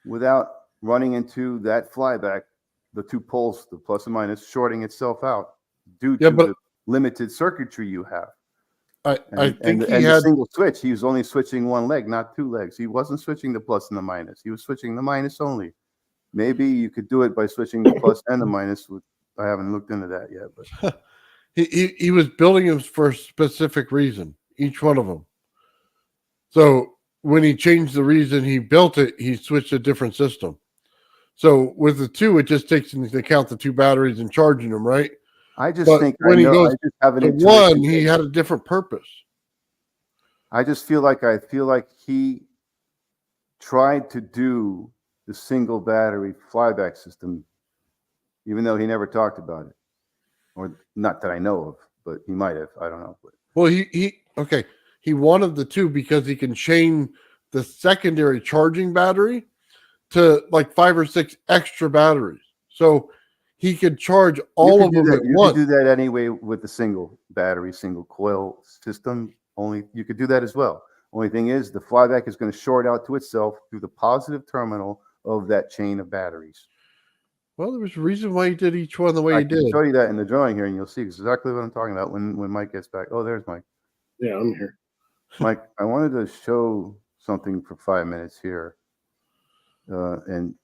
without running into that flyback, the two poles, the plus and minus, shorting itself out due to the limited circuitry you have. I think he had had the single switch. He was only switching one leg, not two legs. He wasn't switching the plus and the minus. He was switching the minus only. Maybe you could do it by switching the plus and the minus. I haven't looked into that yet, but he was building them for a specific reason, each one of them. So when he changed the reason he built it, he switched a different system. So with the two, it just takes into account the two batteries and charging them, right? I just But think when I he know. goes I just have an to intuition one, that- he had a different purpose. I feel like he tried to do the single battery flyback system, even though he never talked about it, or not that I know of, but he might have. I don't know. But Well, he wanted the two because he can chain the secondary charging battery to like 5 or 6 extra batteries. So he could charge all of them at you once. could do that anyway with the single battery, single coil system. Only you could do that as well. Only thing is, the flyback is going to short out to itself through the positive terminal of that chain of batteries. Well, there was a reason why he did each one the way I he can did. show you that in the drawing here, and you'll see exactly what I'm talking about when Mike gets back. Oh, there's Mike. Yeah, I'm here. Mike, I wanted to show something for 5 minutes here and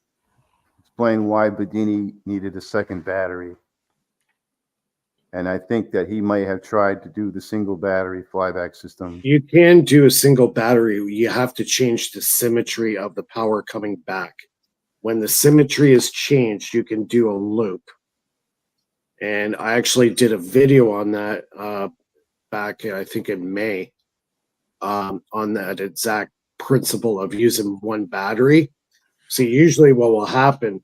explain why Bedini needed a second battery. And I think that he might have tried to do the single battery flyback system. You can do a single battery. You have to change the symmetry of the power coming back. When the symmetry is changed, you can do a loop. And I actually did a video on that back, I think, in May, on that exact principle of using one battery. So usually what will happen,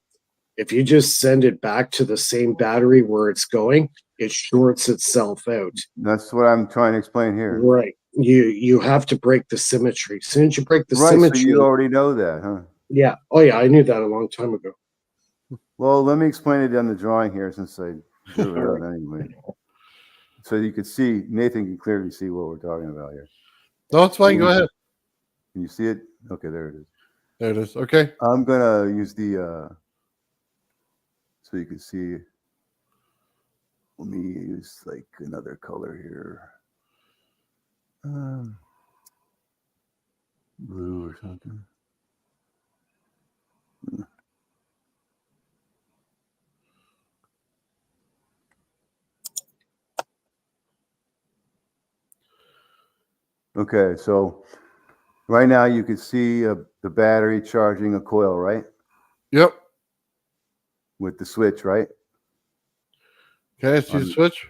if you just send it back to the same battery where it's going, it shorts itself out. That's what I'm trying to explain here. Right. You have to break the symmetry. As soon as you break the Right, symmetry. so you already know that, huh? Yeah. Oh, yeah. I knew that a long time ago. Well, let me explain it on the drawing here since I drew it out anyway. So you could see, Nathan can clearly see what we're talking about here. No, it's fine. Go ahead. Can you see it? Okay, there it is. There it is. Okay. I'm going to use the, so you can see, let me use like another color here. Blue or something. Okay, so right now you can see the battery charging a coil, right? Yep. With the switch, right? Okay, I see the switch.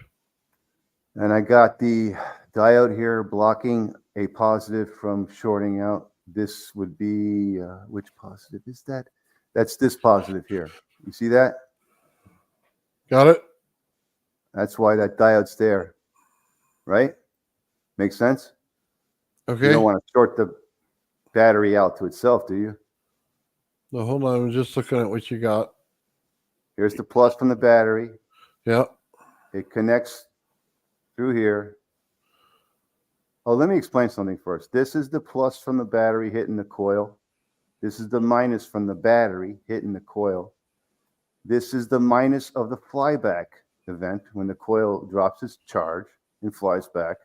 And I got the diode here blocking a positive from shorting out. This would be, which positive is that? That's this positive here. You see that? Got it. That's why that diode's there, right? Makes sense? Okay. You don't want to short the battery out to itself, do you? No, hold on. I'm just looking at what you got. Here's the plus from the battery. Yep. It connects through here. Oh, let me explain something first. This is the plus from the battery hitting the coil. This is the minus from the battery hitting the coil. This is the minus of the flyback event when the coil drops its charge and flies back.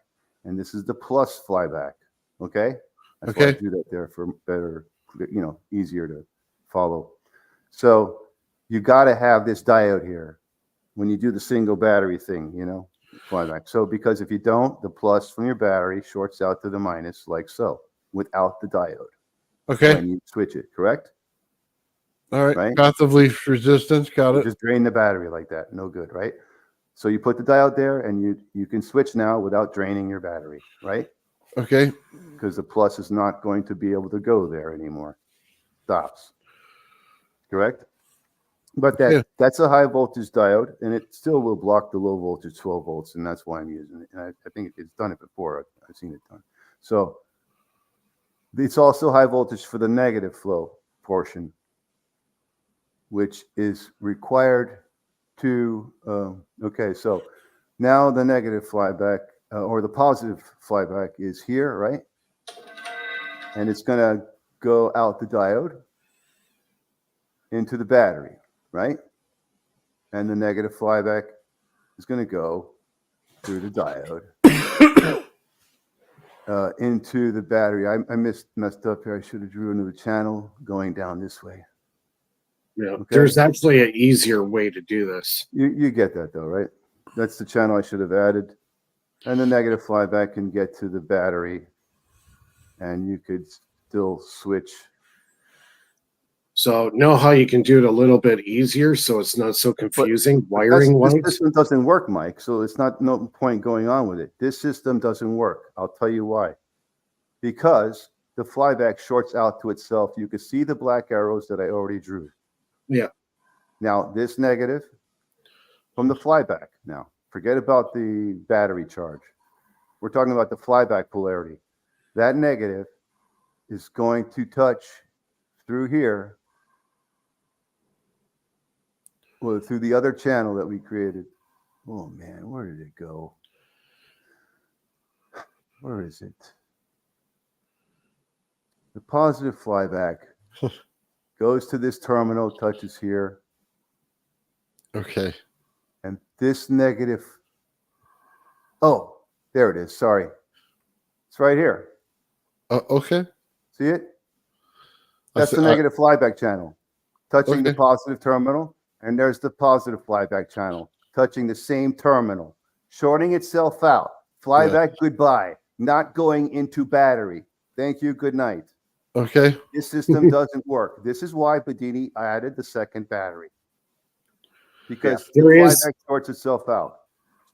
And this is the plus flyback. Okay? That's why I do that there for better, easier to follow. So you got to have this diode here when you do the single battery thing, flyback. So because if you don't, the plus from your battery shorts out to the minus like so without the diode. Okay. When you switch it, correct? All right. Right? Path of least resistance. Got it. Just drain the battery like that. No good, right? So you put the diode there and you can switch now without draining your battery, right? Okay. Because the plus is not going to be able to go there anymore. Stops. Correct? But Yeah. that's a high voltage diode, and it still will block the low voltage 12 volts, and that's why I'm using it. And I think it's done it before. I've seen it done. So it's also high voltage for the negative flow portion, which is required to. Okay, so now the negative flyback or the positive flyback is here, right? And it's going to go out the diode into the battery, right? And the negative flyback is going to go through the diode into the battery. I messed up here. I should have drew another channel going down this way. Yeah. Okay. There's actually an easier way to do this. You get that though, right? That's the channel I should have added. And the negative flyback can get to the battery, and you could still switch. So know how you can do it a little bit easier so it's not so confusing wiring wise? This system doesn't work, Mike, so it's no point going on with it. This system doesn't work. I'll tell you why. Because the flyback shorts out to itself. You can see the black arrows that I already drew. Yeah. Now, this negative from the flyback. Now, forget about the battery charge. We're talking about the flyback polarity. That negative is going to touch through here, well, through the other channel that we created. Oh, man, where did it go? Where is it? The positive flyback goes to this terminal, touches here. Okay. And this negative, oh, there it is. Sorry. It's right here. Okay. See it? That's the negative flyback channel touching the positive terminal. And there's the positive flyback channel touching the same terminal, shorting itself out. Flyback, goodbye. Not going into battery. Thank you. Good night. Okay. This system doesn't work. This is why Bedini added the second battery. Because the flyback shorts itself out.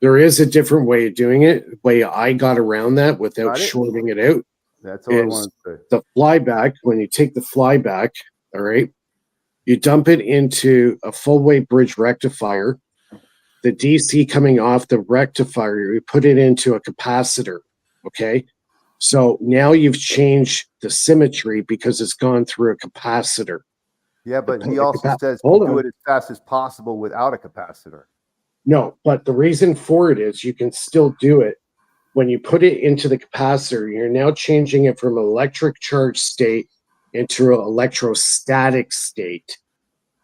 There is a different way of doing it. The way I got around that without shorting it out. That's all I wanted to say. The flyback, when you take the flyback, all right, you dump it into a full wave bridge rectifier. The DC coming off the rectifier, you put it into a capacitor. Okay. So now you've changed the symmetry because it's gone through a capacitor. Yeah, but he also says do it as fast as possible without a capacitor. No, but the reason for it is you can still do it when you put it into the capacitor. You're now changing it from electric charge state into an electrostatic state.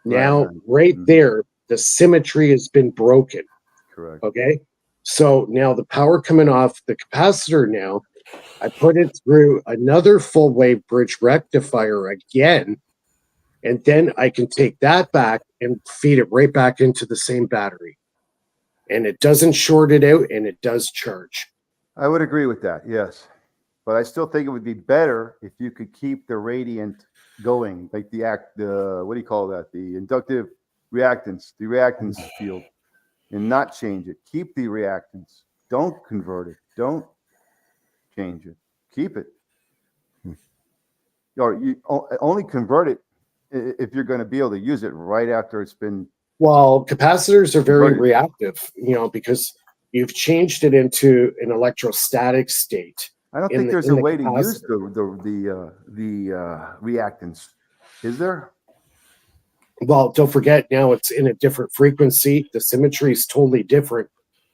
Now, right there, the symmetry has been broken. Correct. Okay. So now the power coming off the capacitor now, I put it through another full wave bridge rectifier again, and then I can take that back and feed it right back into the same battery. And it doesn't short it out, and it does charge. I would agree with that, yes. But I still think it would be better if you could keep the radiant going, like the what do you call that? The inductive reactance, the reactance field, and not change it. Keep the reactance. Don't convert it. Don't change it. Keep it. Or you only convert it if you're going to be able to use it right after it's been. Well, capacitors are very reactive, because you've changed it into an electrostatic state. I don't think there's a way to use the reactance. Is there? Well, don't forget now it's in a different frequency. The symmetry is totally different.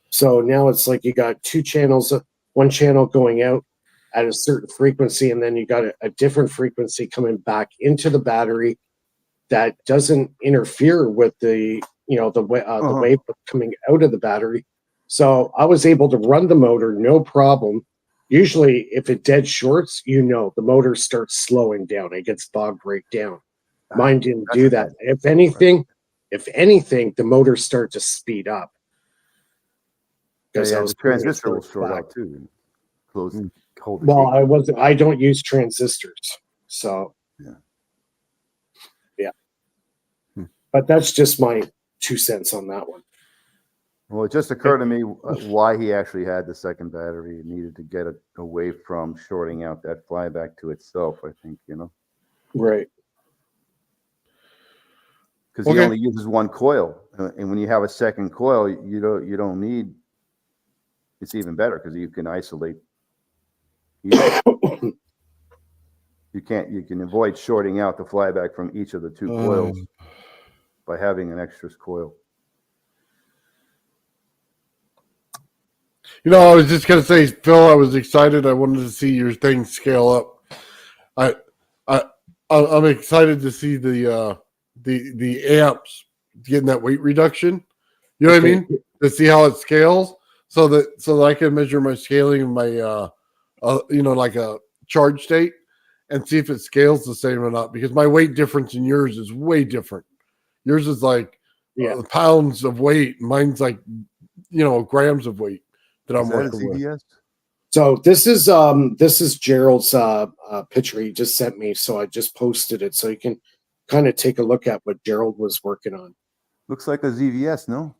So now it's like you got two channels, one channel going out at a certain frequency, and then you got a different frequency coming back into the battery that doesn't interfere with the wave coming out of the battery. So I was able to run the motor no problem. Usually, if it dead shorts, the motor starts slowing down. It gets bogged right down. Mine didn't do that. If anything, the motor started to speed up. Because the transistor will short out too. I don't use transistors, so yeah. But that's just my 2 cents on that one. Well, it just occurred to me why he actually had the second battery. He needed to get it away from shorting out that flyback to itself, I think, Right. because he only uses one coil, and when you have a second coil, you don't need. It's even better because you can isolate. You can avoid shorting out the flyback from each of the two coils by having an extra coil. I was just gonna say, Phil, I was excited. I wanted to see your thing scale up. I'm excited to see the amps getting that weight reduction. You know what I mean? To see how it scales, so that I can measure my scaling of my like a charge state, and see if it scales the same or not. Because my weight difference in yours is way different. Yours is like pounds of weight. Mine's like grams of weight that I'm working with. So this is Gerald's picture he just sent me. So I just posted it, so you can kind of take a look at what Gerald was working on. Looks like a ZVS, no?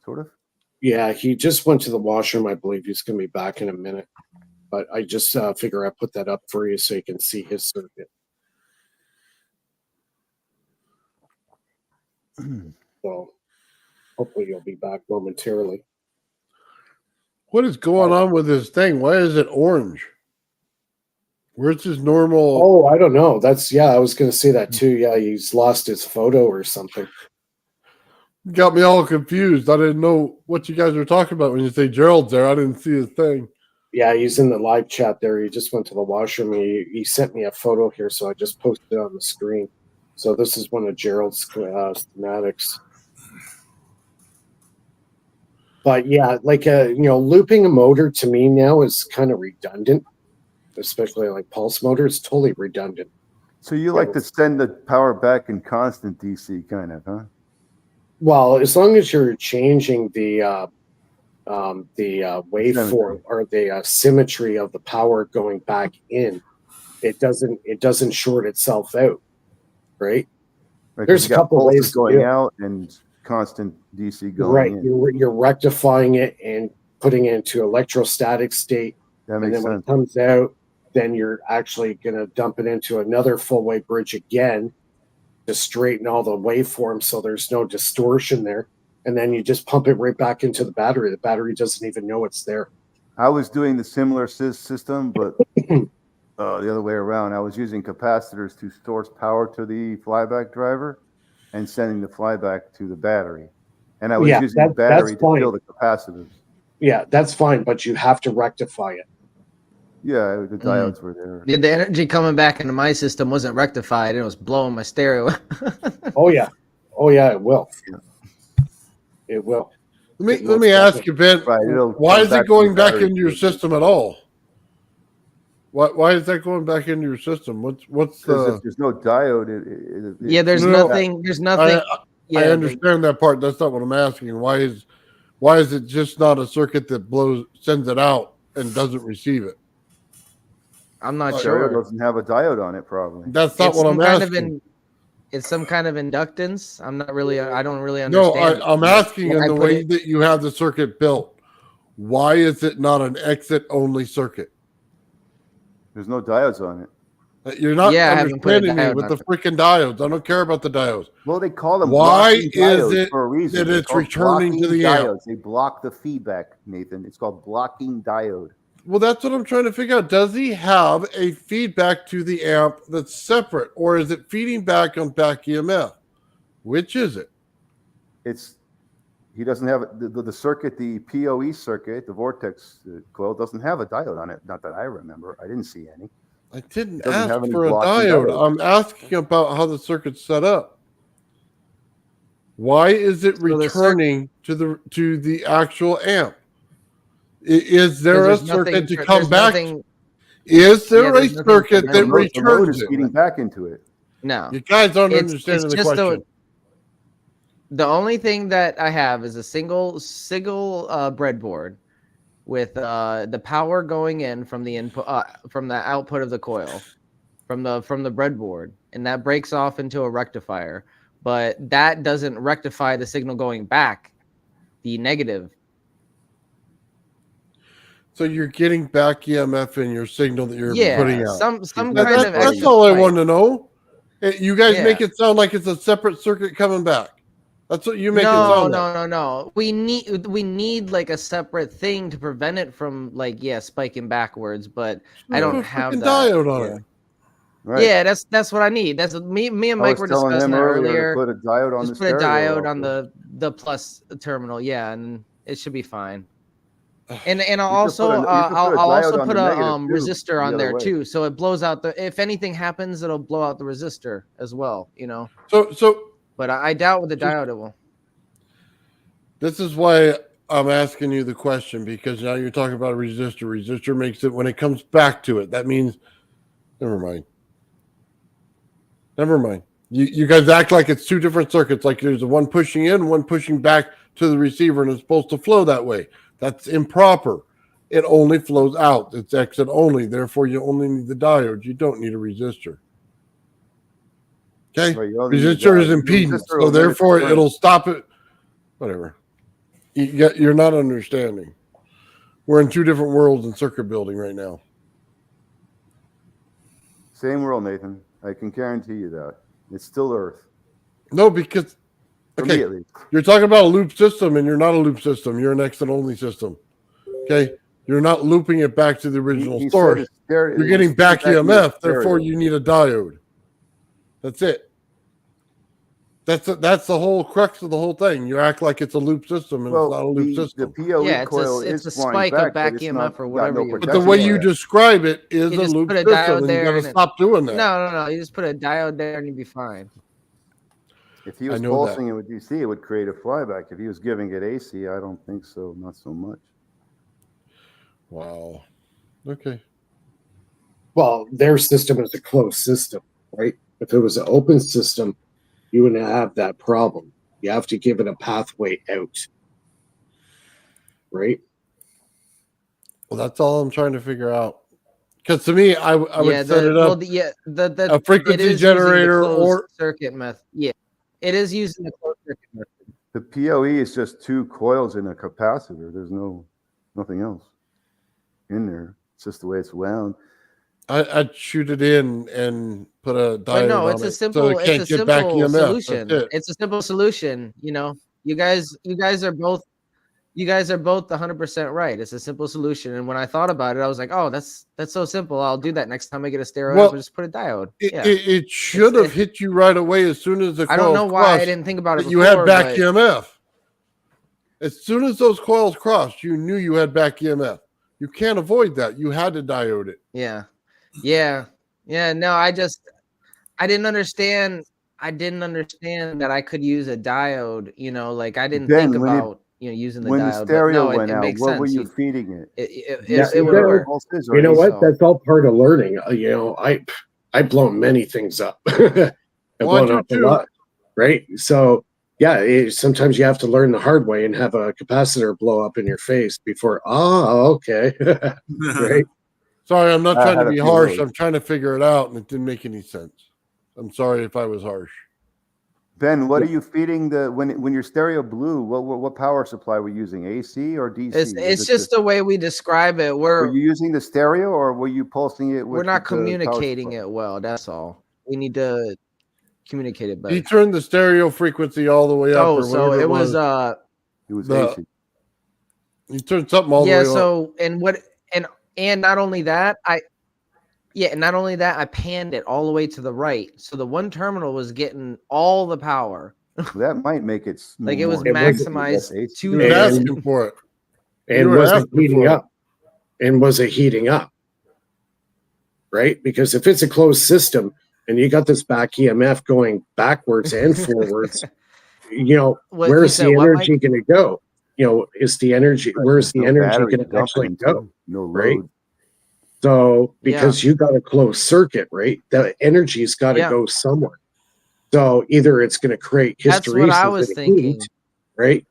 Sort of. Yeah, he just went to the washroom. I believe he's going to be back in a minute. But I just figure I put that up for you so you can see his circuit. So hopefully you'll be back momentarily. What is going on with this thing? Why is it orange? Where's his normal? Oh, I don't know. I was going to say that too. Yeah, he's lost his photo or something. Got me all confused. I didn't know what you guys were talking about when you say Gerald's there. I didn't see his thing. Yeah, he's in the live chat there. He just went to the washroom. He sent me a photo here, so I just posted it on the screen. So this is one of Gerald's schematics. But yeah, like looping a motor to me now is kind of redundant, especially like pulse motor. It's totally redundant. So you like to send the power back in constant DC, kind of, huh? Well, as long as you're changing the waveform or the symmetry of the power going back in, it doesn't short itself out, right? There's a couple ways going out and constant DC going in. Right, you're rectifying it and putting it into electrostatic state. That makes sense. When it comes out, then you're actually going to dump it into another full wave bridge again to straighten all the waveforms so there's no distortion there. And then you just pump it right back into the battery. The battery doesn't even know it's there. I was doing the similar system, but the other way around. I was using capacitors to source power to the flyback driver and sending the flyback to the battery. And I was using the battery to fill the capacitors. Yeah, that's fine, but you have to rectify it. Yeah, the diodes were there. Yeah, the energy coming back into my system wasn't rectified. It was blowing my stereo. Oh yeah, it will. It will. Let me ask you, Ben. Right, why is it going back into your system at all? Why is that going back into your system? What's the? If there's no diode. Yeah, there's nothing. There's nothing. I understand that part. That's not what I'm asking. Why is it just not a circuit that sends it out and doesn't receive it? I'm not sure. It doesn't have a diode on it, probably. That's not what I'm asking. It's some kind of inductance. I don't really understand. No, I'm asking in the way that you have the circuit built. Why is it not an exit-only circuit? There's no diodes on it. You're not understanding me with the freaking diodes. I don't care about the diodes. Well, they call them. Why is it for a reason? That it's returning to the diodes? They block the feedback, Nathan. It's called blocking diode. Well, that's what I'm trying to figure out. Does he have a feedback to the amp that's separate, or is it feeding back on back EMF? Which is it? He doesn't have the circuit, the PoE circuit, the vortex coil doesn't have a diode on it. Not that I remember. I didn't see any. I didn't ask for a diode. I'm asking about how the circuit's set up. Why is it returning to the actual amp? Is there a circuit to come back? Is there a circuit that returns it? Feeding back into it. No. You guys don't understand the question. The only thing that I have is a single breadboard with the power going in from the input from the output of the coil from the breadboard, and that breaks off into a rectifier, but that doesn't rectify the signal going back, the negative. So you're getting back EMF in your signal that you're putting out. Some kind of. That's all I want to know. You guys make it sound like it's a separate circuit coming back. That's what you make it sound like. No. We need like a separate thing to prevent it from like spiking backwards, but I don't have that diode on it. Right. Yeah, that's what I need. That's me and Mike were discussing that earlier. To put a diode on Just the put a stereo diode on the plus terminal, and it should be fine. And I'll also put a resistor on there too, so it blows out if anything happens, it'll blow out the resistor as well. So but I doubt with the diode it will. This is why I'm asking you the question, because now you're talking about a resistor. Resistor makes it when it comes back to it. That means, never mind. You guys act like it's two different circuits, like there's one pushing in, one pushing back to the receiver, and it's supposed to flow that way. That's improper. It only flows out. It's exit only. Therefore, you only need the diode. You don't need a resistor. Okay? Right, resistor is impedance. So therefore, it'll stop it. Whatever. You're not understanding. We're in two different worlds in circuit building right now. Same world, Nathan. I can guarantee you that. It's still Earth. No, because you're talking about a loop system, and you're not a loop system. You're an exit only system. Okay? You're not looping it back to the original source. You're getting back EMF, therefore you need a diode. That's it. That's the whole crux of the whole thing. You act like it's a loop system, and it's not a loop system. The PoE coil it's a spike of back EMF or whatever. But the way you describe it is a loop system, and you got to stop doing that. No. You just put a diode there, and you'd be fine. If he was pulsing it with DC, it would create a flyback. If he was giving it AC, I don't think so. Not so much. Wow. Okay. Well, their system is a closed system, right? If it was an open system, you wouldn't have that problem. You have to give it a pathway out, right? Well, that's all I'm trying to figure out. Because to me, I would set it up a frequency generator or circuit method. Yeah, it is using the closed circuit method. The PoE is just two coils in a capacitor. There's nothing else in there. It's just the way it's wound. I'd shoot it in and put a diode on it's a simple, so it can't it's a get back simple EMF. solution. It's a simple solution. You guys are both 100% right. It's a simple solution. And when I thought about it, I was like, oh, that's so simple. I'll do that next time I get a stereo. I'll just put a diode. It should have hit you right away as soon as the coils I don't know why I didn't think about it before. You had back EMF. As soon as those coils crossed, you knew you had back EMF. You can't avoid that. You had to diode it. Yeah. No, I didn't understand. I didn't understand that I could use a diode. Like I didn't think about using the diode. When the stereo went out, what were you feeding it? It would work. You know what? That's all part of learning. I've blown many things up. I've blown up a lot, right? So sometimes you have to learn the hard way and have a capacitor blow up in your face before. Oh, okay, right. Sorry, I'm not trying to be harsh. I'm trying to figure it out, and it didn't make any sense. I'm sorry if I was harsh. Ben, what are you feeding when your stereo blew? What power supply were you using? AC or DC? It's just the way we describe it. Were you using the stereo, or were you pulsing it? We're not communicating it well. That's all. We need to communicate it better. He turned the stereo frequency all the way up. Oh, so it was it was AC. He turned something all the way up. So and not only that, I panned it all the way to the right. So the one terminal was getting all the power. That might make it like it was maximized to asking for it. And was it heating up? And was it heating up? Right? Because if it's a closed system and you got this back EMF going backwards and forwards, where's the energy going to go? Is the energy, where's the energy going to actually go? No load. Right? So, because you got a closed circuit, right? The energy's got to go somewhere. So either it's going to create hysteresis. That's what I was thinking. Heat, right?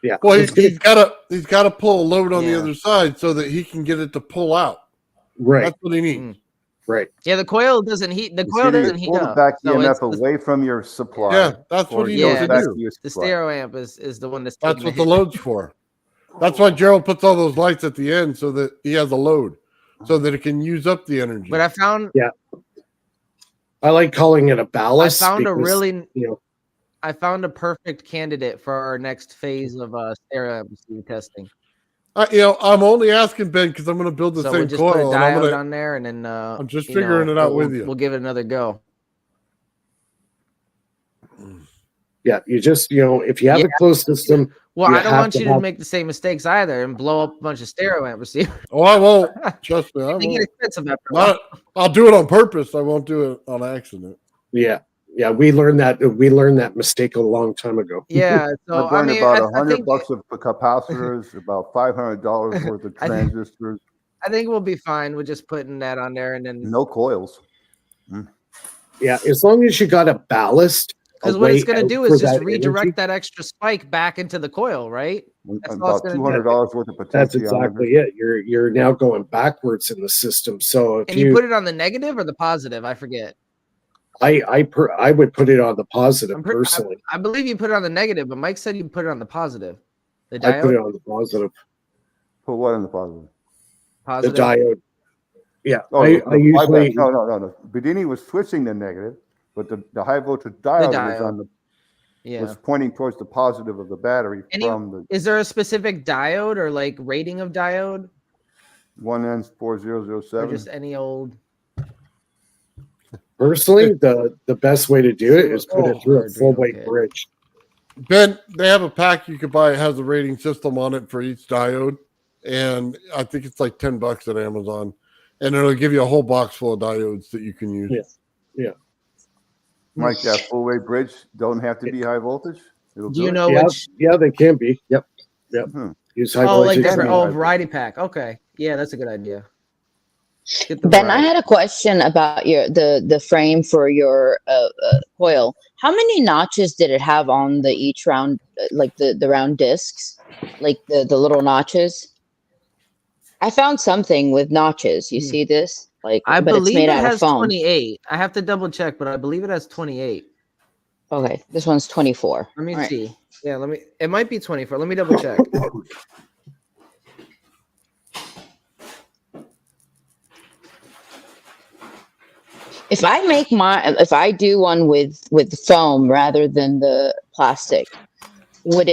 Yeah. Well, he's got to pull a load on the other side so that he can get it to pull out. Right. That's what he needs. Right. Yeah, the coil doesn't heat. The coil doesn't heat up. Back EMF away from your supply. Yeah, that's what he needs to do. The stereo amp is the one that's. That's what the load's for. That's why Gerald puts all those lights at the end so that he has a load, so that it can use up the energy. But I found I like calling it a ballast. I found because, you know, I found a perfect candidate for our next phase of stereo amplifier testing. I'm only asking, Ben, because I'm going to build the So same we'll just put a coil, and diode on there, and then I'm just figuring it out with you. We'll give it another go. yeah, you just, if you have a closed system, Well, you I don't have want to you to have- make the same mistakes either and blow up a bunch of stereo amp receivers. Oh, I won't. Trust me, I They get won't. expensive after a while. I'll do it on purpose. I won't do it on accident. yeah, we learned that mistake a long time ago. Yeah, I so burned I mean, about I think $100 of capacitors, about $500 worth of transistors, I think we'll be fine with just putting that on there, and then no coils. Yeah, as long as you got a ballast. because what it's going to do is just redirect that extra spike back into the coil, right? That's all About it's gonna do. $200 worth of potentiometers. That's exactly it. You're now going backwards in the system. So if And you put it on the negative or the positive? I forget. I would put it on the positive personally. I believe you put it on the negative, but Mike said you put it on the positive. The I put diode. it on the positive. Put what in the positive? The diode. Yeah, Oh, I usually no. Bedini was switching the negative, but the high voltage diode was on the was pointing towards the positive of the battery Is there a specific diode or like rating of diode? 1N4007. Or just any old. personally the best way to do it is put it through a full weight bridge. Ben, they have a pack you could buy. It has a rating system on it for each diode, and I think it's like $10 at Amazon, and it'll give you a whole box full of diodes that you can use. Yeah. Mike, that full weight bridge don't have to be high voltage. Do you know which? Yeah, they can be. Yep. Use high voltage. Like different variety pack. Okay, yeah, that's a good idea. Ben, I had a question about the frame for your coil. How many notches did it have on each round, like the round discs, like the little notches? I found something with notches. You see this? But it's made out of foam. 28. I have to double check, but I believe it has 28. Okay, this one's 24. Let me see. Yeah, it might be 24. Let me double check. If I do one with foam rather than the plastic, would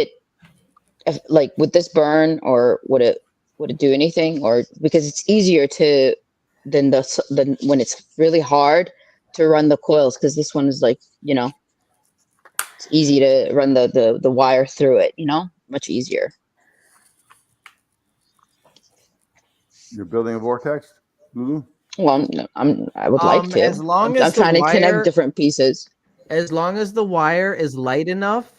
this burn, or would it do anything? Or because it's easier than when it's really hard to run the coils, because this one is it's easy to run the wire through it, much easier. You're building a vortex, Lulu? Well, I would like to. As long as I'm trying to connect different pieces. As long as the wire is light enough,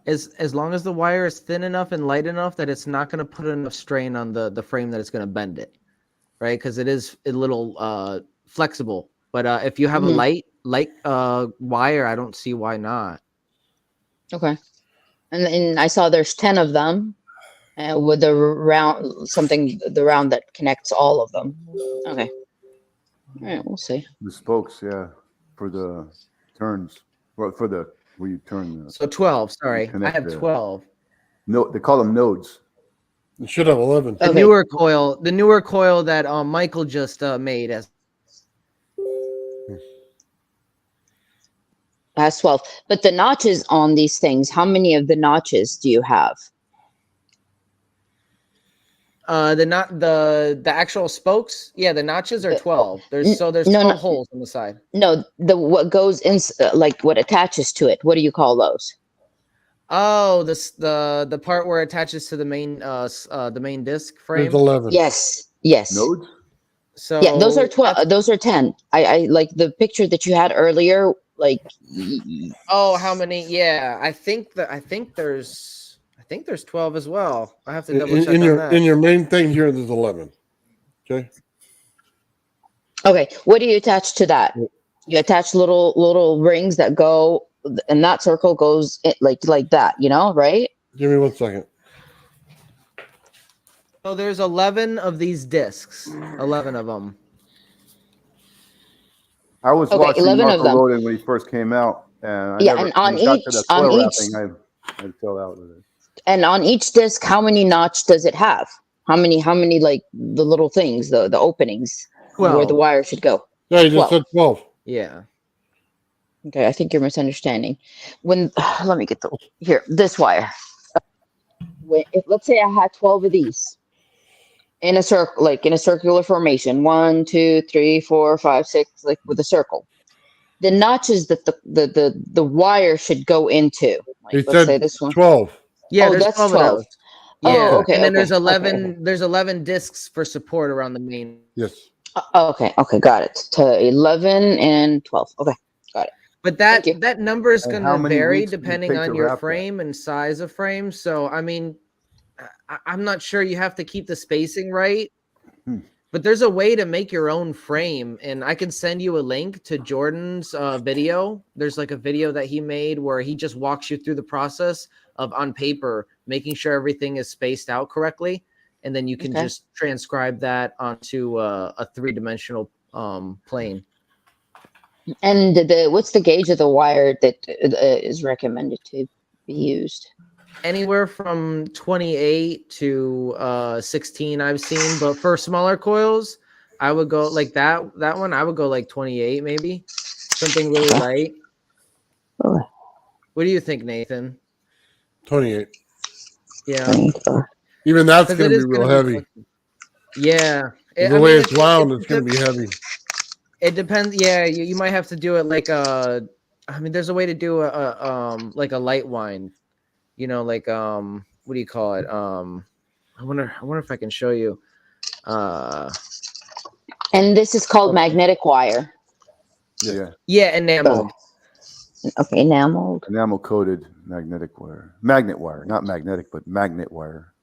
as long as the wire is thin enough and light enough that it's not going to put enough strain on the frame that it's going to bend it, right? Because it is a little flexible. But if you have a light wire, I don't see why not. Okay. And I saw there's 10 of them, with the round that connects all of them. Okay. All right, we'll see. The spokes, yeah, for the turns, where you turn. So 12. Sorry, I have 12. No, they call them nodes. You should have 11. The newer coil that Michael just made has 12. But the notches on these things, how many of the notches do you have? The actual spokes, the notches are 12. There's 12 holes on the side. No, what goes in, what attaches to it. What do you call those? Oh, the part where it attaches to the main disc frame. There's 11. Yes. Nodes. So those are 12. Those are 10. I like the picture that you had earlier. Oh, how many? Yeah, I think there's 12 as well. I have to double check on that. In your main thing here, there's 11. Okay. Okay. What do you attach to that? You attach little rings that go, and that circle goes like that, right? Give me 1 second. So there's 11 of these discs. 11 of them. I was watching Marco Rodin when he first came out, and I fell out with it. And on each disc, how many notch does it have? How many like the little things, the openings where the wire should go? Yeah, you just said 12. Yeah. Okay, I think you're misunderstanding. When let me get the here this wire. If let's say I had 12 of these in a circle, like in a circular formation, 1, 2, 3, 4, 5, 6, like with a circle. The notches that the wire should go into, like He let's said say this one. 12. Yeah, Oh, there's that's 12 of 12. those. Yeah. Oh, okay, And then okay, there's okay, 11 okay. there's 11 discs for support around the main. Yes. Okay, okay, got it. To 11 and 12. Okay, got it. But Thank you. that number is And going how to many vary weeks does it depending take to on your wrap that? frame and size of frame. So, I mean, I'm not sure you have to keep the spacing right, but there's a way to make your own frame. And I can send you a link to Jordan's video. There's like a video that he made where he just walks you through the process of on paper, making sure everything is spaced out correctly. And then you can Okay. just transcribe that onto a 3-dimensional plane. And what's the gauge of the wire that is recommended to be used? Anywhere from 28 to 16 I've seen, but for smaller coils I would go like that one. I would go like 28, maybe something really light. Oh, What do you think, Nathan? 28. Yeah, Even that's because going it to be is real going to be heavy. flexible. Yeah, The way it's wound, it's going to be heavy. It depends. Yeah, you might have to do it like I mean, there's a way to do like a light wind. You know, like what do you call it? I wonder if I can show you. And this is called magnetic wire. Yeah, enameled. Okay, enameled. Enamel coated magnetic wire. Magnet wire, not magnetic, but magnet wire.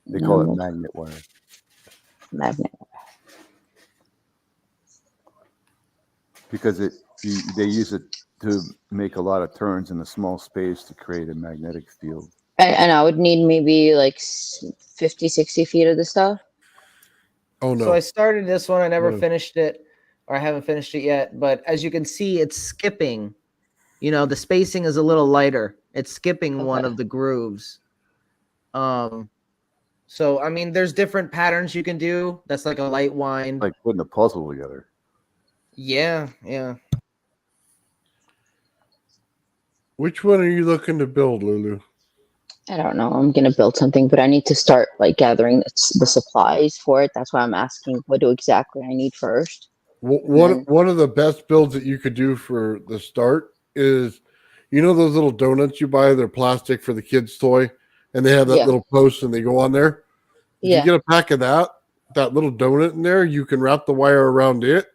They call it Enameled magnet wire. magnet. Because they use it to make a lot of turns in a small space to create a magnetic field. And I would need maybe like 50, 60 feet of the stuff. Oh, no. So I started this one. I never No. finished it, or I haven't finished it yet. But as you can see, it's skipping. You know, the spacing is a little lighter. It's skipping one of the grooves. So I mean, there's different patterns you can do. That's like a light wind. Like putting a puzzle together. Yeah. Which one are you looking to build, Lulu? I don't know. I'm gonna build something, but I need to start like gathering the supplies for it. That's why I'm asking what do exactly I need first. One of the best builds that you could do for the start is, you know, those little donuts you buy, they're plastic for the kids' toy, and they have that little post and they go on there. If you get a pack of that little donut in there, you can wrap the wire around it,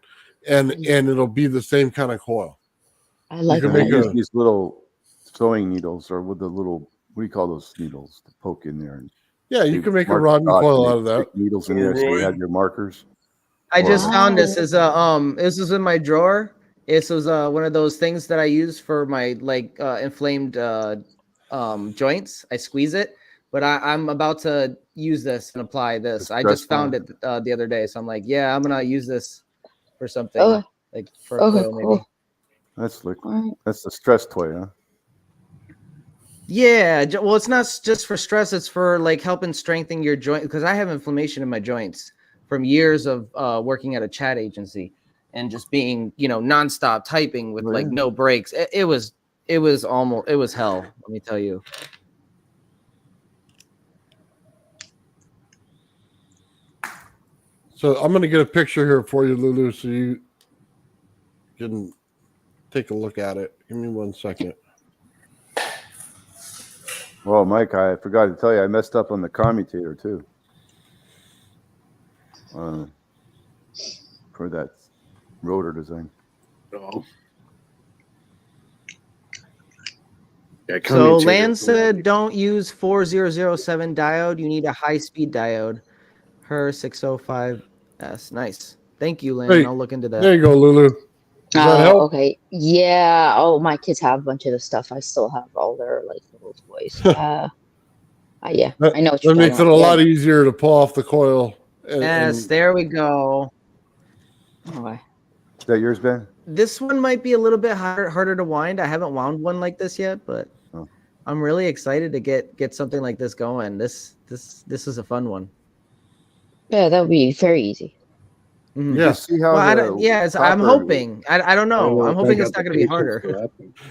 and it'll be the same kind of coil. I like You can They make use these little sewing needles, or with the little, what do you call those needles to poke in there? And you can make a mark rod and dots coil and out of that. stick needles in there, so you have your markers. I just found this. Is this is in my drawer. This was one of those things that I use for my like inflamed joints. I squeeze it, but I'm about to use this and apply this. I just found it the other day, so I'm like, yeah, I'm gonna use this for something like for a coil, maybe. That's that's the stress toy, huh? Yeah, well, it's not just for stress; it's for like helping strengthen your joint, because I have inflammation in my joints from years of working at a chat agency and just being, you know, nonstop typing with like no breaks. It was hell. Let me tell you. So I'm going to get a picture here for you, Lulu, so you can take a look at it. Give me 1 second. Well, Mike, I forgot to tell you, I messed up on the commutator too. For that rotor design. So Lan said, don't use 4007 diode. You need a high-speed diode. Her 605S. Nice. Thank you, Lan. Hey, I'll look into that. There you go, Lulu. Does that help? Okay. Yeah. Oh, my kids have a bunch of the stuff. I still have all their like little toys. Yeah. I know what That you're makes it talking a about. lot easier to pull off the coil. Yes, there we go. Okay. Is that yours, Ben? This one might be a little bit harder to wind. I haven't wound one like this yet, but I'm really excited to get something like this going. This is a fun one. Yeah, that would be very easy. Mhm. Yeah. Just see how Well, I the don't, yeah, I'm copper- hoping. I don't know. I'm if I hoping got it's not the going to be patience harder. for that.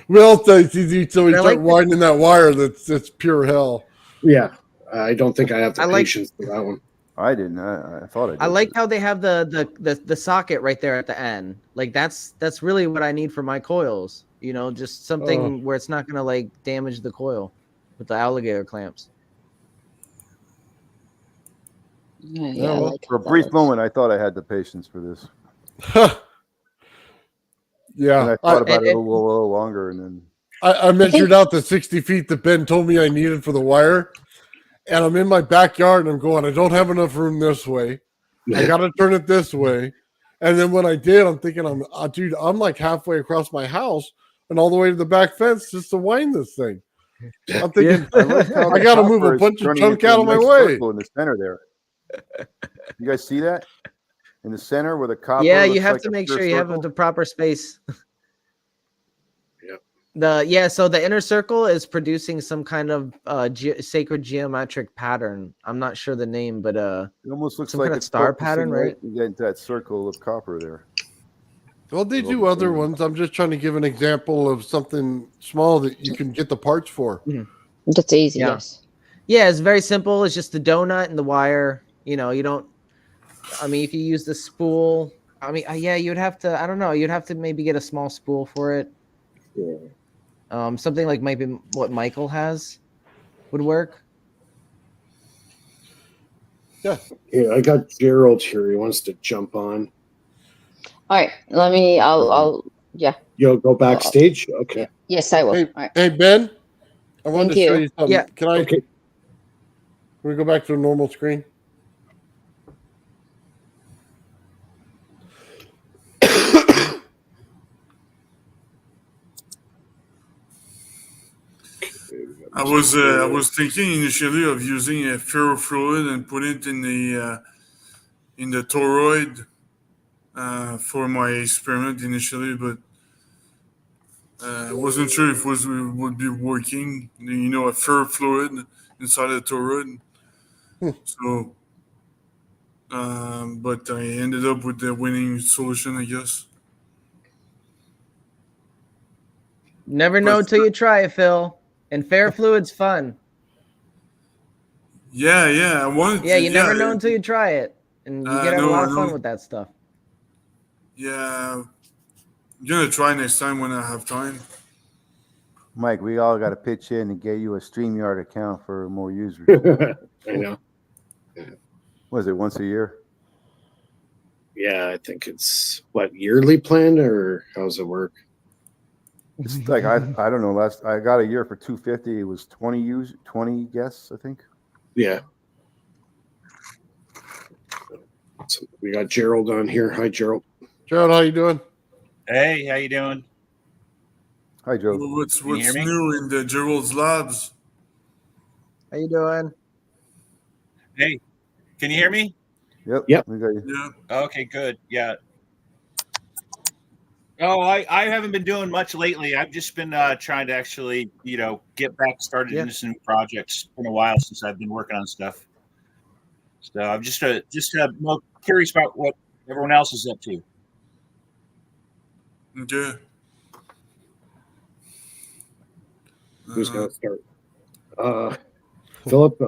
Well, it's easy till we But I start like winding that wire. That's pure hell. Yeah, I don't think I have the I like patience for that one. I didn't. I thought I did. I like but- how they have the socket right there at the end. Like that's really what I need for my coils. You know, just something where it's not going to like damage the coil with the alligator clamps. Yeah, I well, like For how a that brief looks. moment, I thought I had the patience for this. Yeah. And I thought And about it a little longer, and then I measured out the 60 feet that Ben told me I needed for the wire. And I'm in my backyard and I'm going, I don't have enough room this way. I got to turn it this way. And then when I did, I'm thinking, dude, I'm like halfway across my house and all the way to the back fence just to wind this thing. I'm thinking, I like how I the got to move a copper is bunch of turning chunk into out a of my nice way. circle in the center there. You guys see that in the center where the copper? yeah, you looks have like to a make pure sure you have circle? the proper space. Yep. So the inner circle is producing some kind of sacred geometric pattern. I'm not sure the name, but It almost looks some like kind of it's star focusing pattern, right? into that circle of copper there. Well, they Well, do other ones. I'm just trying to give an example of something small that you can get the parts for. That's easy, Yeah. yes. Yeah, it's very simple. It's just the donut and the wire. You know, you don't. I mean, if you use the spool, I mean, yeah, you'd have to. I don't know. You'd have to maybe get a small spool for it. Something like maybe what Michael has would work. Yeah. Yeah, I got Gerald here. He wants to jump on. All right, yeah. You'll go backstage? Okay. Yes, I will. Hey, All right. hey, Ben, I wanted Thank to show you. you something. Yeah. Can Okay. we go back to a normal screen? I was thinking initially of using a ferrofluid and put it in the toroid for my experiment initially, but I wasn't sure if it would be working. You know, a ferrofluid inside a toroid. So, but I ended up with the winning solution, I guess. Never know But- till you try it, Phil. And fair fluid's fun. Yeah. I wanted Yeah, to. you Yeah, never know until you try it, and you get a lot of fun with that stuff. Yeah, I'm gonna try next time when I have time. Mike, we all got to pitch in and get you a StreamYard account for more users. I know. Was it once a year? Yeah, I think it's yearly plan or how's it work? It's like I don't know. I got a year for $250. It was 20 guests, I think. Yeah. So we got Gerald on here. Hi, Gerald. Gerald, how you doing? Hey, how you doing? Hi, Joe. What's you hear me? new in the Gerald's labs? How you doing? Hey, can you hear me? Yep. We got you. Yeah. Okay, good. Yeah. Oh, I haven't been doing much lately. I've just been trying to actually, get back started into some new projects. It's been a while since I've been working on stuff. So I'm just more curious about what everyone else is up to. Okay. Who's going to start? Philip,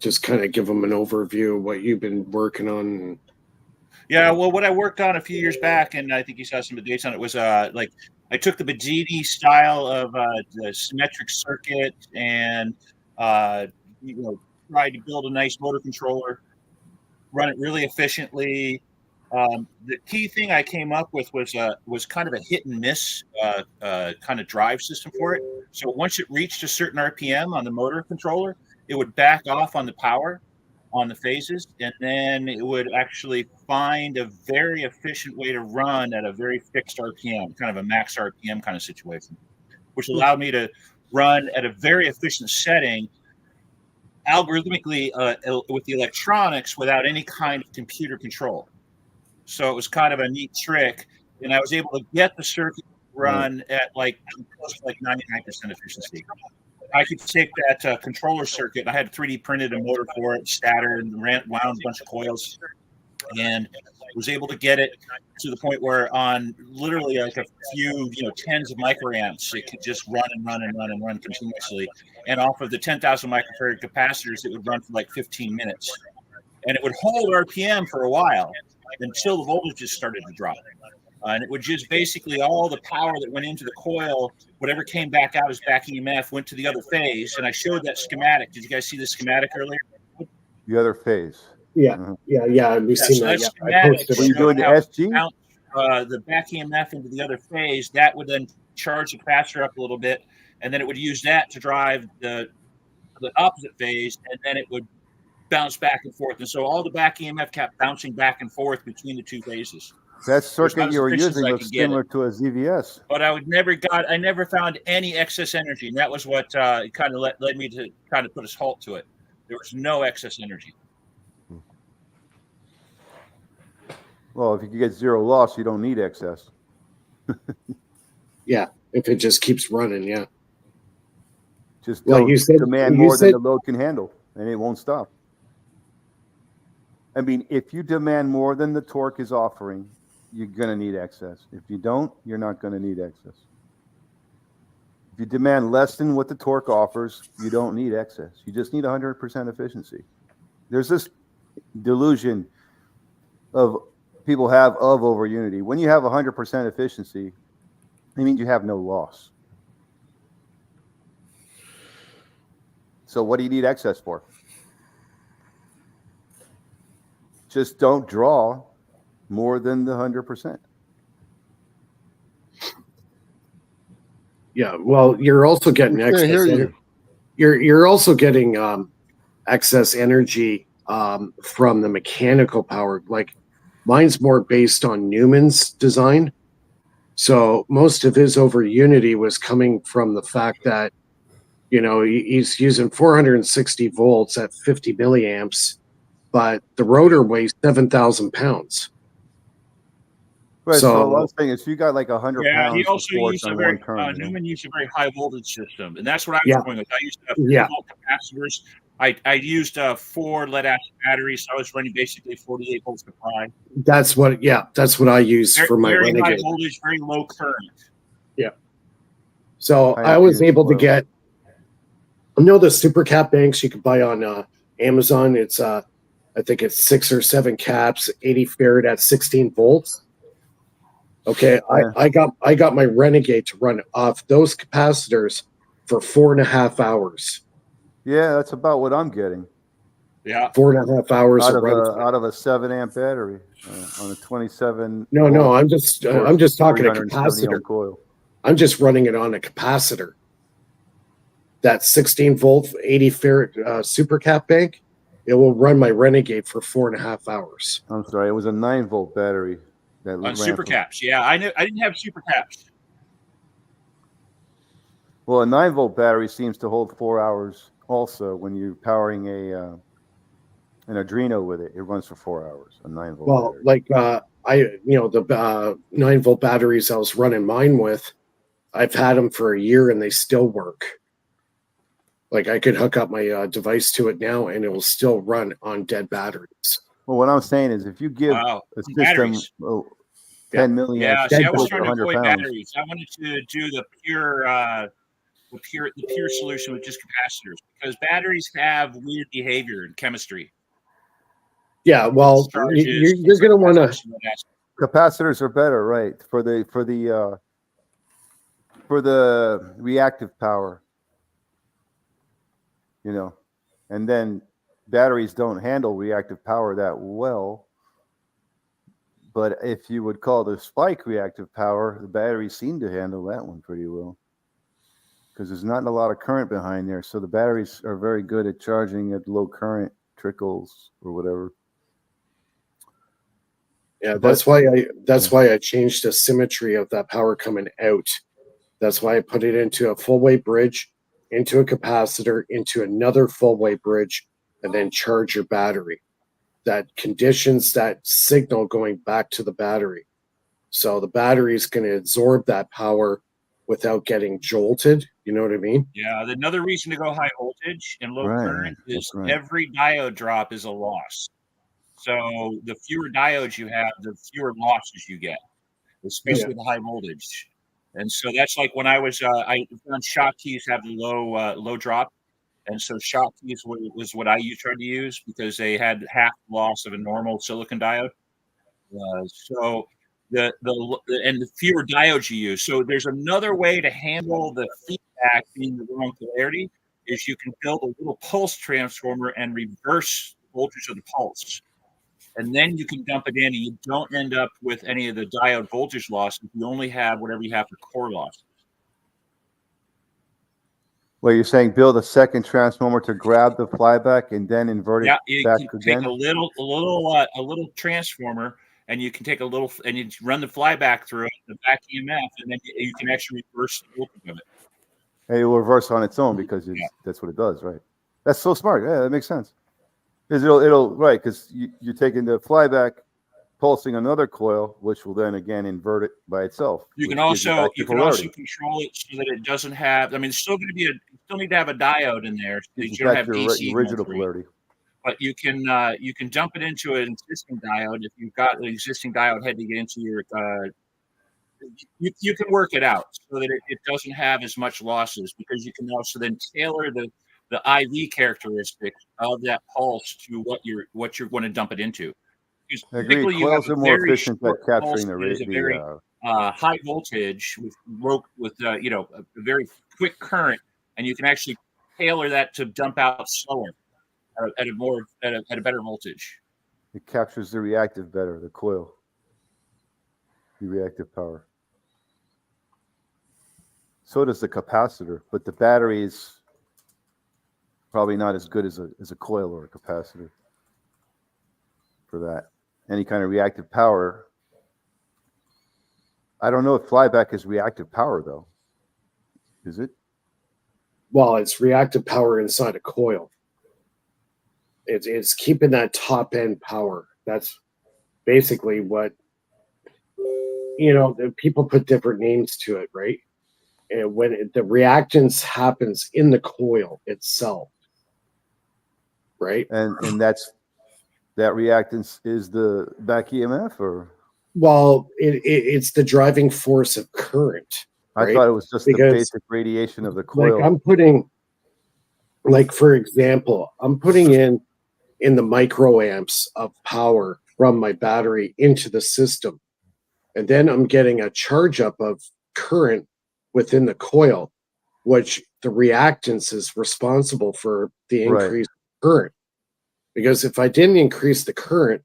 just kind of give them an overview of what you've been working on. Yeah, well, what I worked on a few years back, and I think you saw some of the dates on it, was like I took the Bajini style of the symmetric circuit and tried to build a nice motor controller, run it really efficiently. The key thing I came up with was kind of a hit and miss kind of drive system for it. So once it reached a certain RPM on the motor controller, it would back off on the power on the phases, and then it would actually find a very efficient way to run at a very fixed RPM, kind of a max RPM kind of situation, which allowed me to run at a very efficient setting algorithmically with the electronics without any kind of computer control. So it was kind of a neat trick, and I was able to get the circuit run at close to 99% efficiency. I could take that controller circuit. I had 3D printed a motor for it, stator, and wound a bunch of coils, and was able to get it to the point where on literally like a few, tens of microamps, it could just run and run and run and run continuously. And off of the 10,000 microfarad capacitors, it would run for like 15 minutes. And it would hold RPM for a while until the voltages started to drop. And it would just basically all the power that went into the coil, whatever came back out as back EMF, went to the other phase. And I showed that schematic. Did you guys see the schematic earlier? The other phase. Yeah, we've seen so that. that Yeah, I posted Were you it. doing the SG? The back EMF into the other phase, that would then charge the capacitor up a little bit, and then it would use that to drive the opposite phase, and then it would bounce back and forth. And so all the back EMF kept bouncing back and forth between the two phases. That circuit you were using was similar to a ZVS. But I never found any excess energy, and that was what kind of led me to kind of put a halt to it. There was no excess energy. Well, if you get zero loss, you don't need excess. Yeah, if it just keeps running, yeah. Just Well, don't demand more than the load can handle, and it won't stop. I mean, if you demand more than the torque is offering, you're going to need excess. If you don't, you're not going to need excess. If you demand less than what the torque offers, you don't need excess. You just need 100% efficiency. There's this delusion of people have of over unity. When you have 100% efficiency, it means you have no loss. So what do you need excess for? Just don't draw more than the 100%. Yeah, well, you're also getting excess energy. You're also getting excess energy from the mechanical power. Like mine's more based on Newman's design. So most of his over unity was coming from the fact that, he's using 460 volts at 50 milliamps, but the rotor weighs 7,000 pounds. Right. So what I'm saying is, you got like 100 pounds. Yeah, he also used a very Newman used a very high voltage system, and that's what I was going with. I used 50 volt capacitors. I used 4 lead acid batteries. So I was running basically 48 volts supply. That's what I use for my very Renegade. High voltage, very low current. Yeah. So I was able to get, the super cap banks you can buy on Amazon. It's I think it's 6 or 7 caps, 80 farad at 16 volts. Okay, I got my Renegade to run off those capacitors for 4.5 hours. Yeah, that's about what I'm getting. Yeah, 4.5 hours out of a 7 amp battery on a 27. No, I'm just talking a capacitor coil. I'm just running it on a capacitor. That 16 volt 80 farad super cap bank, it will run my Renegade for 4.5 hours. I'm sorry, it was a 9 volt battery. On super caps, yeah. I didn't have super caps. Well, a 9 volt battery seems to hold 4 hours. Also, when you're powering an Adreno with it, it runs for 4 hours. A 9 volt. Well, battery. The 9 volt batteries I was running mine with, I've had them for a year and they still work. Like I could hook up my device to it now and it will still run on dead batteries. Well, what I'm saying is, if you give a system 10 million, I was trying to avoid batteries. I wanted to do the pure solution with just capacitors, because batteries have weird behavior in chemistry. Yeah, well, you're going to want to. Capacitors are better, right? For the reactive power, and then batteries don't handle reactive power that well. But if you would call the spike reactive power, the batteries seem to handle that one pretty well, because there's not a lot of current behind there. So the batteries are very good at charging at low current trickles or whatever. Yeah, that's why I changed the symmetry of that power coming out. That's why I put it into a full wave bridge, into a capacitor, into another full wave bridge, and then charge your battery. That conditions that signal going back to the battery. So the battery is going to absorb that power without getting jolted. You know what I mean? Yeah. Another reason to go high voltage and low current is every diode drop is a loss. So the fewer diodes you have, the fewer losses you get, especially with the high voltage. And so that's like when I found shock keys have low drop, and so shock keys was what I tried to use because they had half the loss of a normal silicon diode. So the fewer diodes you use. So there's another way to handle the feedback being the wrong polarity is you can build a little pulse transformer and reverse the voltage of the pulse. And then you can dump it in and you don't end up with any of the diode voltage loss. You only have whatever you have for core loss. Well, you're saying build a second transformer to grab the flyback and then invert it back you again? can take a little transformer, and you can take a little, and you run the flyback through it, the back EMF, and then you can actually reverse the voltage of it. And it will reverse on its own because that's what it does, right? That's so smart. Yeah, that makes sense. Because it'll right, because you're taking the flyback, pulsing another coil, which will then again invert it by itself. You can also control it so that it doesn't have. I mean, it's still going to be you still need to have a diode in there. So you don't have DC original polarity. But you can dump it into an existing diode if you've got an existing diode head to get into your. You can work it out so that it doesn't have as much losses because you can also then tailor the IV characteristics of that pulse to what you're going to dump it into. I agree. Coils are more efficient at capturing the high voltage with a very quick current, and you can actually tailor that to dump out slower at a better voltage. It captures the reactive better, the coil, the reactive power. So does the capacitor, but the battery is probably not as good as a coil or a capacitor for that. Any kind of reactive power. I don't know if flyback is reactive power, though. Is it? Well, it's reactive power inside a coil. It's keeping that top end power. That's basically what, people put different names to it, right? And when the reactance happens in the coil itself, right? And that reactance is the back EMF, or? Well, it's the driving force of current. Right? I thought it was just the basic radiation of the coil. For example, I'm putting in the microamps of power from my battery into the system. And then I'm getting a charge up of current within the coil, which the reactance is responsible for the increased current. Because if I didn't increase the current,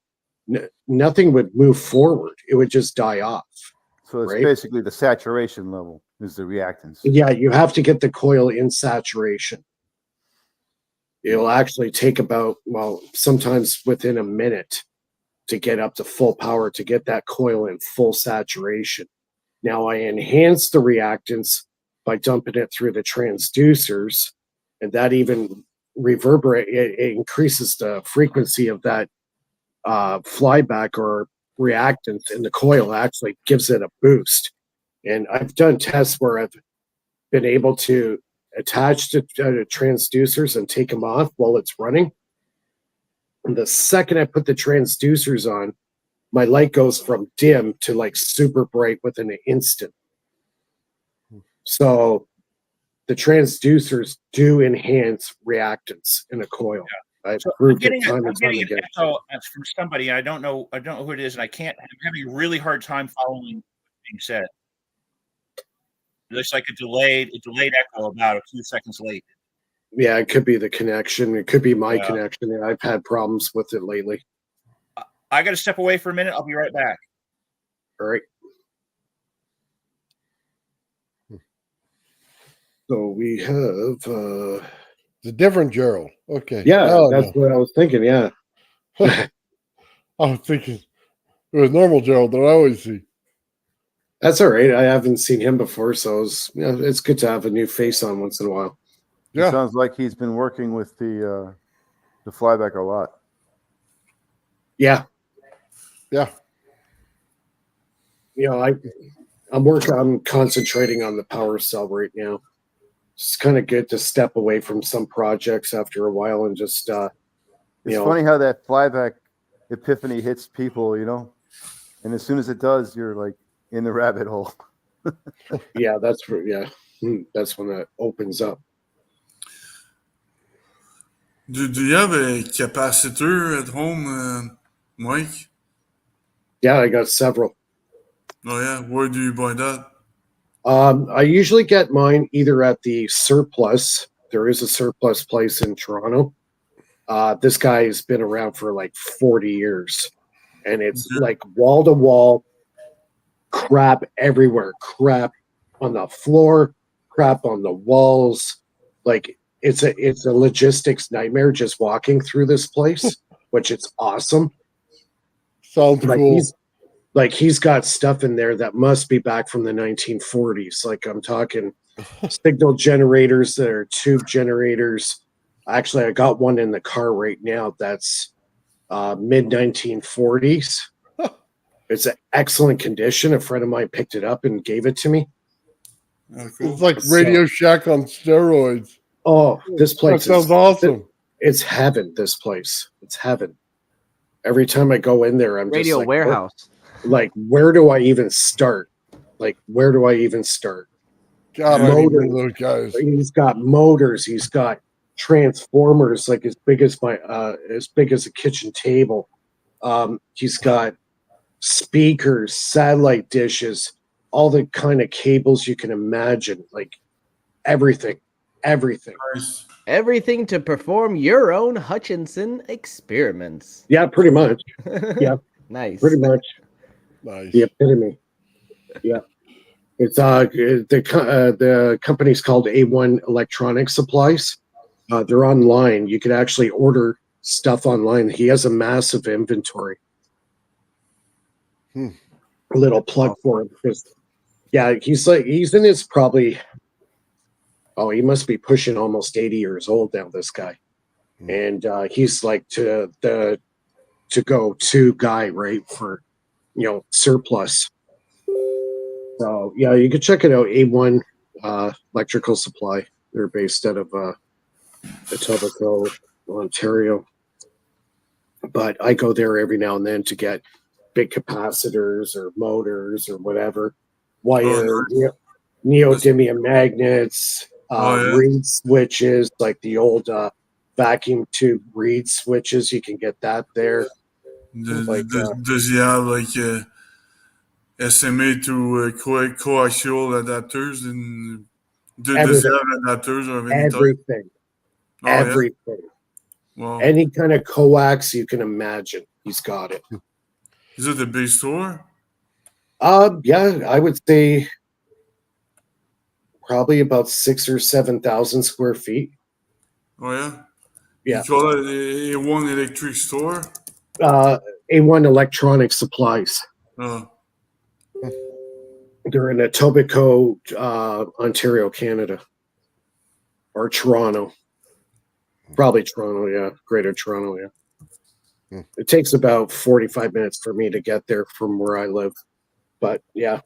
nothing would move forward. It would just die off. So it's basically the saturation level is the reactance. Yeah, you have to get the coil in saturation. It'll actually take sometimes within a minute to get up to full power to get that coil in full saturation. Now I enhance the reactance by dumping it through the transducers, and that even it increases the frequency of that flyback or reactance in the coil, actually gives it a boost. And I've done tests where I've been able to attach to transducers and take them off while it's running. And the second I put the transducers on, my light goes from dim to like super bright within an instant. So the transducers do enhance reactance in a coil. Yeah. I've proved it time and time again. Echo from somebody. I don't know who it is, and I'm having a really hard time following what's being said. Looks like a delayed echo about a few seconds late. Yeah, it could be the connection. It could be my connection. And I've had problems with it lately. I got to step away for a minute. I'll be right back. All right. So we have it's a different Gerald. Okay. Yeah, that's what I was thinking. Yeah. I was thinking it was normal Gerald that I always see. That's all right. I haven't seen him before, so it's good to have a new face on once in a while. Yeah. It sounds like he's been working with the flyback a lot. Yeah. Yeah. I'm concentrating on the power cell right now. It's kind of good to step away from some projects after a while and just it's funny how that flyback epiphany hits people, and as soon as it does, you're like in the rabbit hole. Yeah, that's when that opens up. Do you have a capacitor at home, Mike? Yeah, I got several. Oh yeah, where do you buy that? I usually get mine either at the Surplus. There is a Surplus place in Toronto. This guy has been around for like 40 years, and it's like wall to wall crap everywhere. Crap on the floor, crap on the walls. Like it's a logistics nightmare just walking through this place, which is awesome. Sounds cool. He's got stuff in there that must be back from the 1940s. Like I'm talking signal generators that are tube generators. Actually, I got one in the car right now that's mid 1940s. It's an excellent condition. A friend of mine picked it up and gave it to me. Oh, cool. It's like Radio Shack on steroids. Oh, this place sounds awesome. It's heaven. This place, it's heaven. Every time I go in there, I'm Radio just like, warehouse. Where do I even start? Where do I even start? God, I need one of those guys. He's got motors. He's got transformers like as big as a kitchen table. He's got speakers, satellite dishes, all the kind of cables you can imagine, like everything. Nice. Everything to perform your own Hutchinson experiments. Yeah, pretty much. Yeah, Nice. pretty much. Nice. The epitome. Yeah. It's the company's called A1 Electronic Supplies. They're online. You could actually order stuff online. He has a massive inventory. A little plug for him because he's in his probably he must be pushing almost 80 years old now, this guy. And he's like to go to guy, right, for surplus. So yeah, you can check it out. A1 Electrical Supply. They're based out of Etobicoke, Ontario. But I go there every now and then to get big capacitors or motors or whatever, wire, neodymium magnets, reed switches, like the old vacuum tube reed switches. You can get that there. Does he have SMA to coaxial adapters and does he have adapters of any type? Everything. Wow. Any kind of coax you can imagine, he's got it. Is it a big store? Yeah, I would say probably about 6,000 or 7,000 square feet. Oh yeah. Yeah. You call it a one electric store? A1 Electronic Supplies. Oh. They're in Etobicoke, Ontario, Canada, or Toronto. Probably Toronto, yeah, Greater Toronto, yeah. It takes about 45 minutes for me to get there from where I live, but yeah,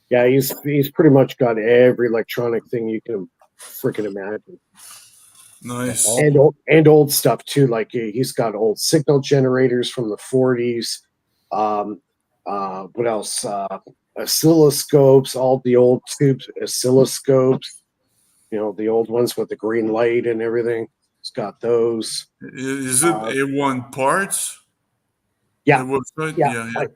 he's pretty much got every electronic thing you can freaking imagine. Nice. And old stuff too. Like he's got old signal generators from the 40s. What else? Oscilloscopes, all the old tubes oscilloscopes. The old ones with the green light and everything. He's got those. Is it A1 parts? Yeah. The website?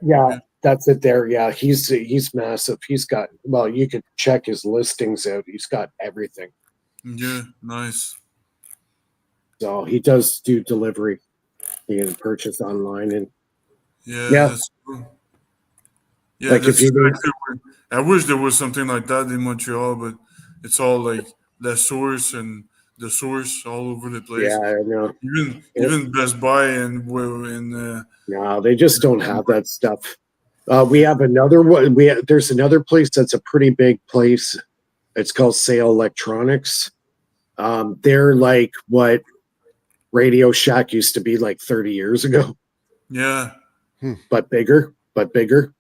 Yeah. That's it there. Yeah, he's massive. He's got, well, you could check his listings out. He's got everything. Yeah, nice. So he does do delivery. You can purchase online and yeah. That's cool. Yeah, like I wish there was something like that in Montreal, but it's all like the source all over the place. Yeah, I know. Even Best Buy and no, they just don't have that stuff. We have another one. There's another place that's a pretty big place. It's called Sale Electronics. They're like what Radio Shack used to be like 30 years ago. Yeah. But bigger. Like the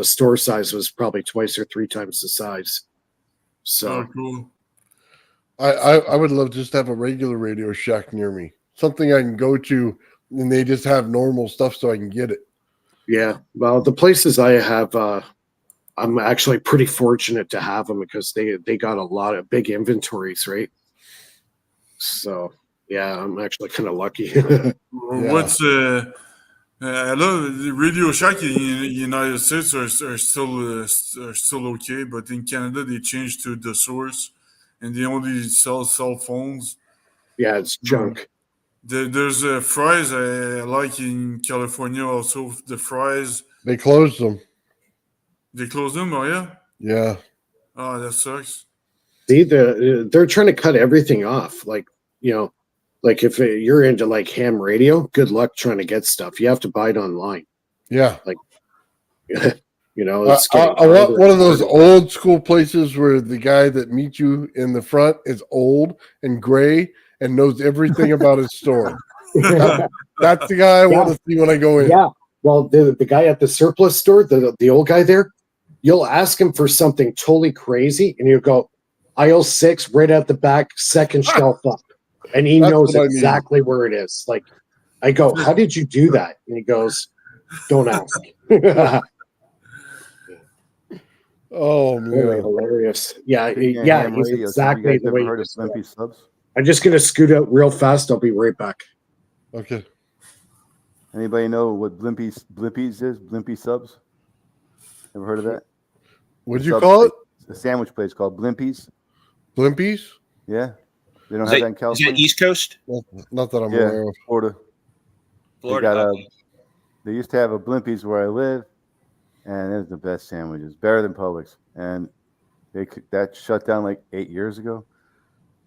store size was probably twice or three times the size. So cool. I would love just to have a regular Radio Shack near me. Something I can go to and they just have normal stuff so I can get it. Yeah. Well, the places I have, I'm actually pretty fortunate to have them because they got a lot of big inventories, right? So yeah, I'm actually kind of lucky. What's I love the Radio Shack in the United States are still okay, but in Canada they changed to the source, and they only sell cell phones. Yeah, it's junk. There's fries I like in California also. The fries They closed them. they closed them. Oh yeah, Yeah. oh that sucks. See, they're trying to cut everything off. Like, you know, like if you're into like ham radio, good luck trying to get stuff. You have to buy it online. Yeah. Like, you know, I it's getting want harder one of and those harder. old school places where the guy that meets you in the front is old and gray and knows everything about his store. That's the guy I want to see when I go in. Yeah. Well, the guy at the surplus store, the old guy there, you'll ask him for something totally crazy, and he'll go, aisle 6, right at the back, second shelf up. And he That's knows what I need. exactly where it is. Like, I go, how did you do that? And he goes, don't ask. Oh Really man. hilarious. Yeah, Speaking of yeah, ham he's radio, have you exactly guys the ever way you heard of described. Blimpie subs? I'm just going to scoot out real fast. I'll be right back. Okay. Anybody know what Blimpies is? Blimpie subs? Ever heard of that? What'd The you sub call it? place- A sandwich place called Blimpies. Blimpies? Yeah, they don't Is have that, that in is that California. East Coast? Not that I'm Yeah, aware of. Florida. Florida. They got Okay. They used to have a Blimpies where I live, and it was the best sandwiches, better than Publix. And that shut down like 8 years ago.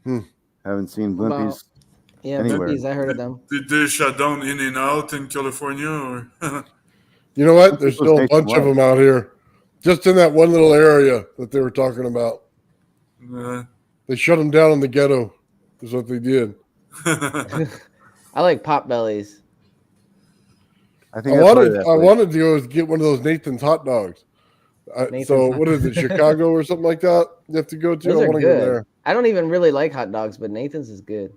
Haven't seen Blimpies Yeah, anywhere. Blimpies, I heard of them. Did they shut down In and Out in California or? You know what? There's It was still a bunch of nationwide. them out here. Just in that one little area that they were talking about. They shut them down in the ghetto, is what they did. I like pot bellies. I think I've heard of that I place. wanted to go get one of those Nathan's hot dogs. Nathan's So hot what is it, Chicago or something like that? You have to go to. Those I are want to go good. there. I don't even really like hot dogs, but Nathan's is good.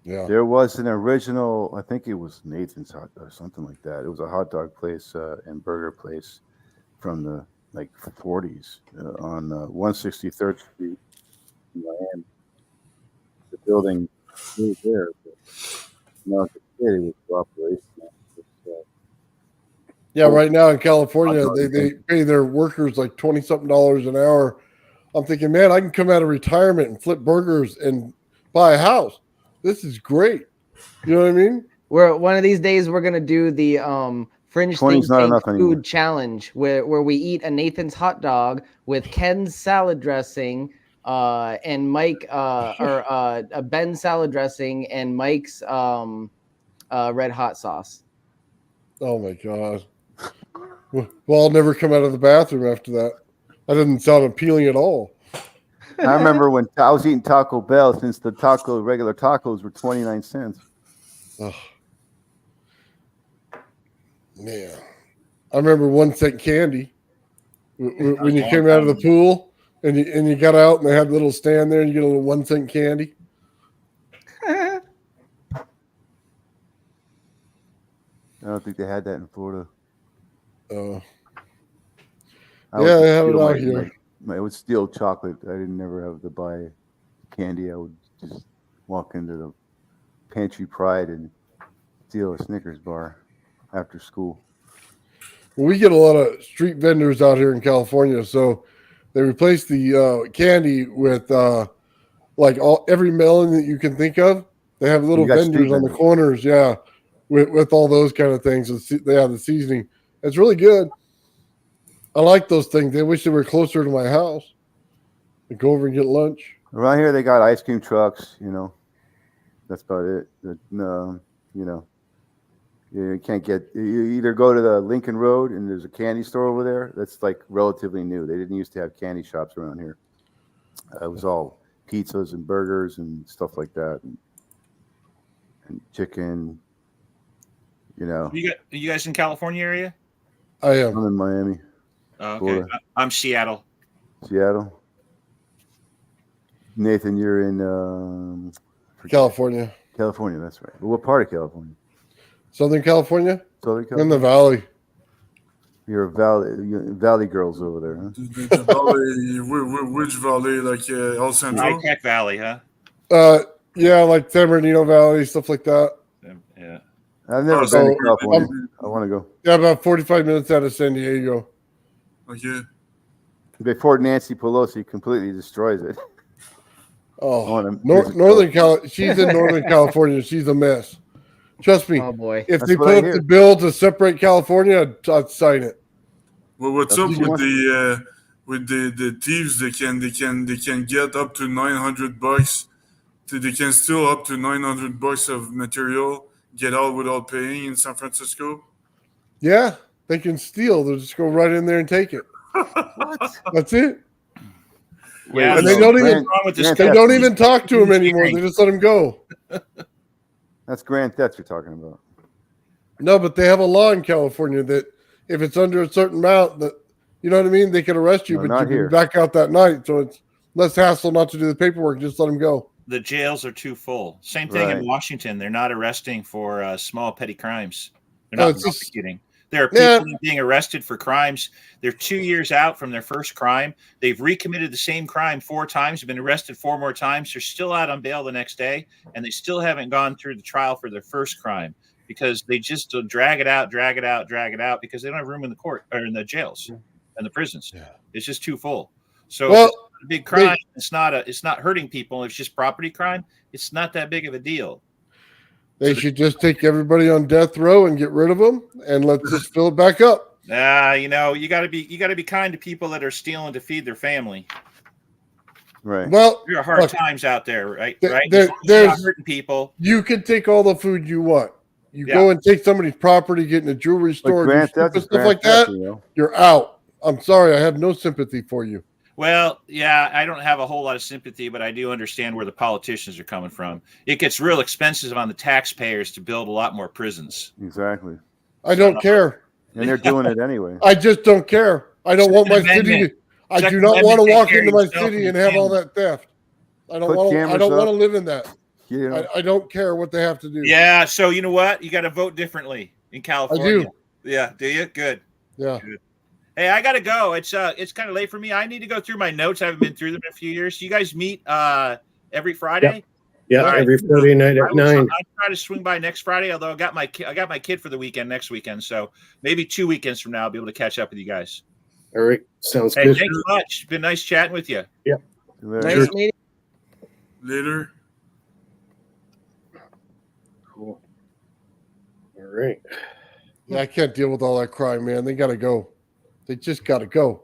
Yeah. There was an original, I think it was Nathan's Hot or something like that. It was a hot dog place and burger place from the like 40s on 163rd Street in Miami. The building was there, but when I was a kid, it was operational. Yeah, right now in California, Hot dog they pay their workers like $20-something an hour. I'm thinking, man, I can come out of retirement and flip burgers and buy a house. This is great. You know what I mean? We're one of these days we're gonna do the Fringe 20's Think not Tank enough anymore. food challenge where we eat a Nathan's hot dog with Ken's salad dressing and Mike or a Ben salad dressing and Mike's red hot sauce. Oh my god. Well, I'll never come out of the bathroom after that. That doesn't sound appealing at all. I remember when I was eating Taco Bell, since the regular tacos were 29 cents. Oh. Man, I remember 1 cent candy when you came out of the pool and you got out and they had a little stand there and you get a little 1 cent candy. I don't think they had that in Florida. Yeah, would they just have it steal out here. I would steal chocolate. I didn't never have to buy candy. I would just walk into the Pantry Pride and steal a Snickers bar after school. Well, we get a lot of street vendors out here in California, so they replace the candy with like every melon that you can think of. They have little You got street vendors on the vendors. corners, yeah, with all those kind of things. They have the seasoning. It's really good. I like those things. I wish they were closer to my house. I go over and get lunch. Around here, they got ice cream trucks. That's about it. No, you can't get. You either go to the Lincoln Road and there's a candy store over there. That's like relatively new. They didn't used to have candy shops around here. It was all pizzas and burgers and stuff like that, and chicken. You guys in California area? I am. I'm in Miami, Oh, okay. Florida. I'm Seattle. Seattle. Nathan, you're in California. California, that's right. But what part of California? Southern California, Southern in California. the valley. You're valley girls over there, huh? The valley, which valley? Like El High Central? Tech Valley, huh? Yeah, like San Bernardino Valley, stuff like that. Yeah. I've never Oh, been to so- California. I want to go. Yeah, about 45 minutes out of San Diego. Okay. Before Nancy Pelosi completely destroys it. Oh, wanna visit Northern Cal. She's in Northern California. She's a mess. Trust me. Oh boy. If That's they what I put up hear. the bill to separate California, I'd sign it. Well, what's That's up what you with the thieves? They can get up to $900. They can steal up to $900 of material, get out without paying in San Francisco. Yeah, they can steal. They'll just go right in there and take it. What? That's it. Yeah, And they so don't what's even- wrong with this Grand They theft. don't even talk to him anymore. They just let him go. That's grand theft you're talking about. No, but they have a law in California that if it's under a certain amount, that you know what I mean, they can arrest you, No, but not you can here. be back out that night. So it's less hassle not to do the paperwork. Just let them go. The jails are too full. Same thing Right. in Washington. They're not arresting for small petty crimes. They're No, not it's just- prosecuting. There are people Yeah. being arrested for crimes. They're 2 years out from their first crime. They've recommitted the same crime 4 times. Have been arrested 4 more times. They're still out on bail the next day, and they still haven't gone through the trial for their first crime because they just drag it out because they don't have room in the court or in the jails and the prisons. Yeah. It's just too full. So Well, if it's not a big crime. It's not hurting people. It's just property crime. It's not that big of a deal. They should just take everybody on death row and get rid of them, and let's just fill it back up. You got to be kind to people that are stealing to feed their family. Right. Well, There are hard look, times out there, right? There- Right. there- As long as you're not there's- hurting people. you can take all the food you want. You Yeah. go and take somebody's property, get in a jewelry But store, do grand theft stupid is stuff grand like theft, that. you know. You're out. I'm sorry, I have no sympathy for you. Well, yeah, I don't have a whole lot of sympathy, but I do understand where the politicians are coming from. It gets real expensive on the taxpayers to build a lot more prisons. Exactly. I don't care. And they're doing it anyway. I just don't care. I don't want my Second city. Amendment. I do Second not want Amendment, to walk take care into of my yourself city and and have all family. that theft. I don't Put want to. I cameras don't want to up. live in that. You know, I don't care what they have to do. Yeah, so you know what? You got to vote differently in California. do. Yeah, do you? Good. Yeah. Hey, I gotta go. It's kind of late for me. I need to go through my notes. I haven't been through them in a few years. You guys meet every Friday? Yeah, All right. every Friday night at 9. I try to swing by next Friday. Although I got my kid for the weekend next weekend, so maybe 2 weekends from now I'll be able to catch up with you guys. All right, sounds Hey, good. thanks much. It's been nice chatting with you. Nice meeting. Later. Cool. All right. Yeah, I can't deal with all that crime, man. They got to go. They just got to go.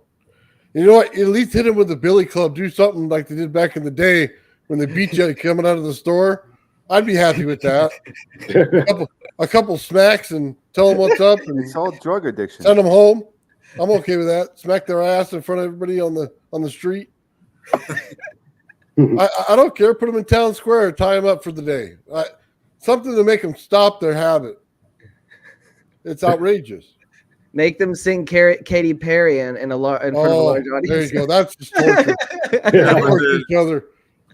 You know what? At least hit them with the billy club. Do something like they did back in the day when they beat you coming out of the store. I'd be happy with that. A couple smacks and tell them what's up and it's all drug addiction. send them home. I'm okay with that. Smack their ass in front of everybody on the street. I don't care. Put them in town square. Tie them up for the day. Something to make them stop their habit. It's outrageous. Make them sing Katy Perry in front of a large audience. There you go. That's just torture. Yeah, but Torture each other.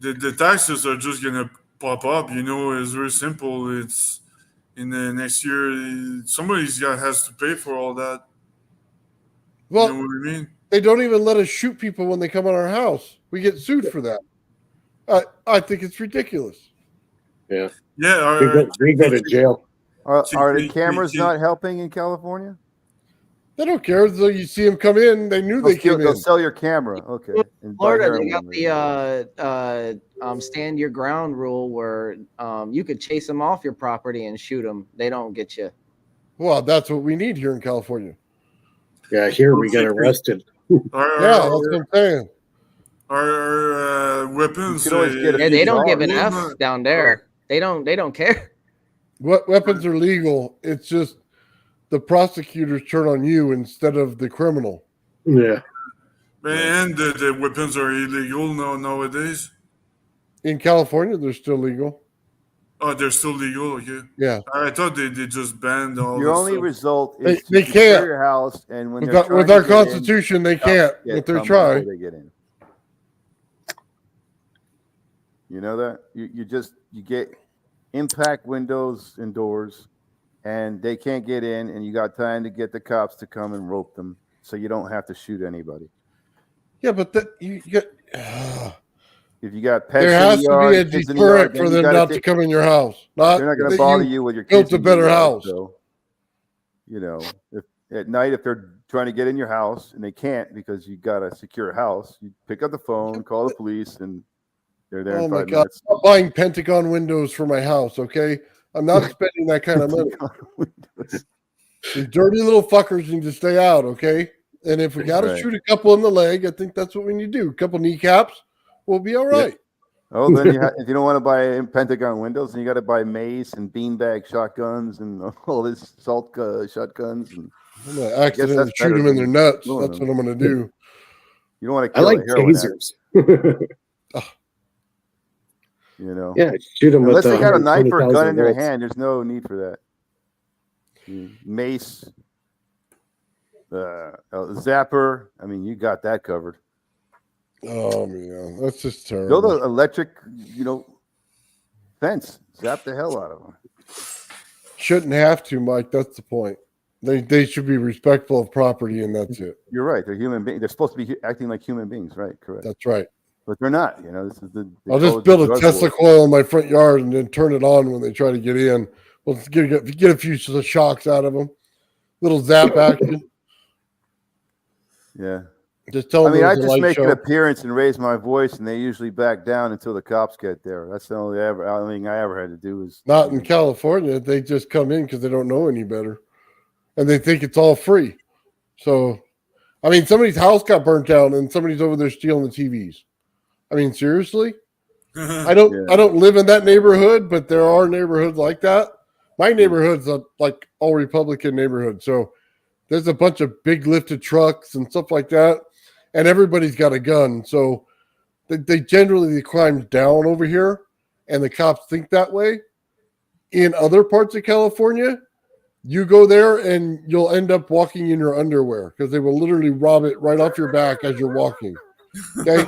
the taxes are just gonna pop up. You know, it's very simple. It's in the next year. Somebody's has to pay for all that. Well, You know what I mean? they don't even let us shoot people when they come on our house. We get sued for that. I think it's ridiculous. Yeah. We go to jail. Are the cameras not helping in California? They don't care. So you see them come in. They knew they came They'll in. sell your camera. Okay. And buy Florida, they heroin. got the stand your ground rule where you could chase them off your property and shoot them. They don't get you. Well, that's what we need here in California. Yeah, here we got arrested. Yeah, that's what I'm saying. Our weapons. You could always get a They don't Bizarre. give an F down there. They don't care. What weapons are legal? It's just the prosecutors turn on you instead of the criminal. Yeah. And the weapons are illegal nowadays. In California, they're still legal. Oh, they're still legal. Okay. Yeah. I thought they just banned all. Your this only stuff. result They- is they to secure can't. your house, and when With, they're our- with trying our to get in, Constitution, they can't. yeah, But they're come trying. before they get in. You know that you get impact windows and doors, and they can't get in, and you got time to get the cops to come and rope them, so you don't have to shoot anybody. Yeah, but you get. If you got There pets in has the to yard, be a kids in the yard, deterrent then for you them gotta not to come in your house. they're not going to that bother you you with your built kids a in your better yard. house. So, if at night, if they're trying to get in your house and they can't because you got a secure house, you pick up the phone, call the police, and they're there Oh in my 5 God! minutes. I'm not buying Pentagon windows for my house. Okay, I'm not spending that kind of money. These dirty little fuckers need to stay out. Okay, and if we got to Right. shoot a couple in the leg, I think that's what we need to do. A couple kneecaps, we'll be all right. Oh, then if you don't want to buy Pentagon windows, then you got to buy mace and beanbag shotguns and all this salt shotguns. And I'm gonna accidentally that's shoot better them in than their nuts. killing That's them. what I'm gonna do. You don't want to I kill like a heroin tasers. addict, Yeah, shoot them Unless with they got a knife or a gun 120,000 in their volts. hand, there's no need for that. Mace, zapper. I mean, you got that covered. Oh man, that's just terrible. Build an electric, fence. Zap the hell out of them. Shouldn't have to, Mike. That's the point. They should be respectful of property, and that's it. You're right. They're human beings. They're supposed to be acting like human beings, right? Correct. That's right. But they're not. This is the. I'll just build a Tesla coil in my front yard and then turn it on when they try to get in. Well, get a few shocks out of them. Little zap action. Yeah. Just tell them. I it was a just light make show. an appearance and raise my voice, and they usually back down until the cops get there. That's the only thing I ever had to do is Not in California. They just come in because they don't know any better, and they think it's all free. So, I mean, somebody's house got burnt down, and somebody's over there stealing the TVs. I mean, seriously. I don't live in that neighborhood, but there are neighborhoods like that. My neighborhood's like all Republican neighborhood, so there's a bunch of big lifted trucks and stuff like that, and everybody's got a gun. So they generally the crime's down over here, and the cops think that way. In other parts of California, you go there and you'll end up walking in your underwear because they will literally rob it right off your back as you're walking. Okay.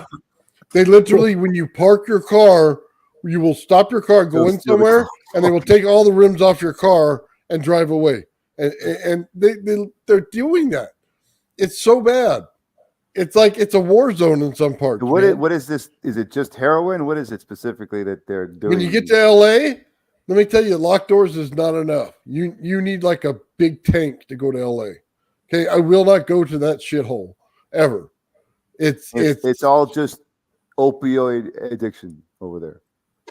They literally, when you park your car, you will stop your car, go in somewhere, and they will take all the rims off your car and drive away. And they're doing that. It's so bad. It's like it's a war zone in some parts. What is this? Is it just heroin? What is it specifically that they're doing? When you get to LA, let me tell you, locked doors is not enough. You need like a big tank to go to LA. Okay, I will not go to that shithole ever. It's all just opioid addiction over there.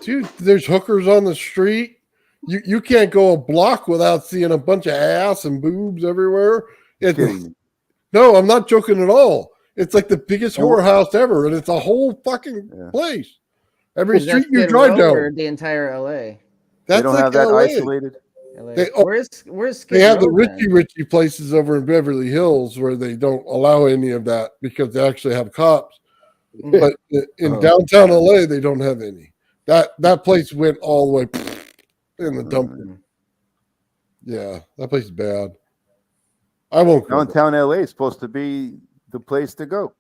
Dude, there's hookers on the street. You can't go a block without seeing a bunch of ass and boobs everywhere. No, I'm not joking at all. It's like the biggest whorehouse ever, and it's a whole fucking place. Every street you drive down. The entire LA. That's they don't like have that LA. isolated. Where's they have the richy places over in Beverly Hills where they don't allow any of that because they actually have cops. But in downtown LA, they don't have any. That place went all the way in the dumpster. Yeah, that place is bad. I won't go. Downtown LA is supposed to be the place to go.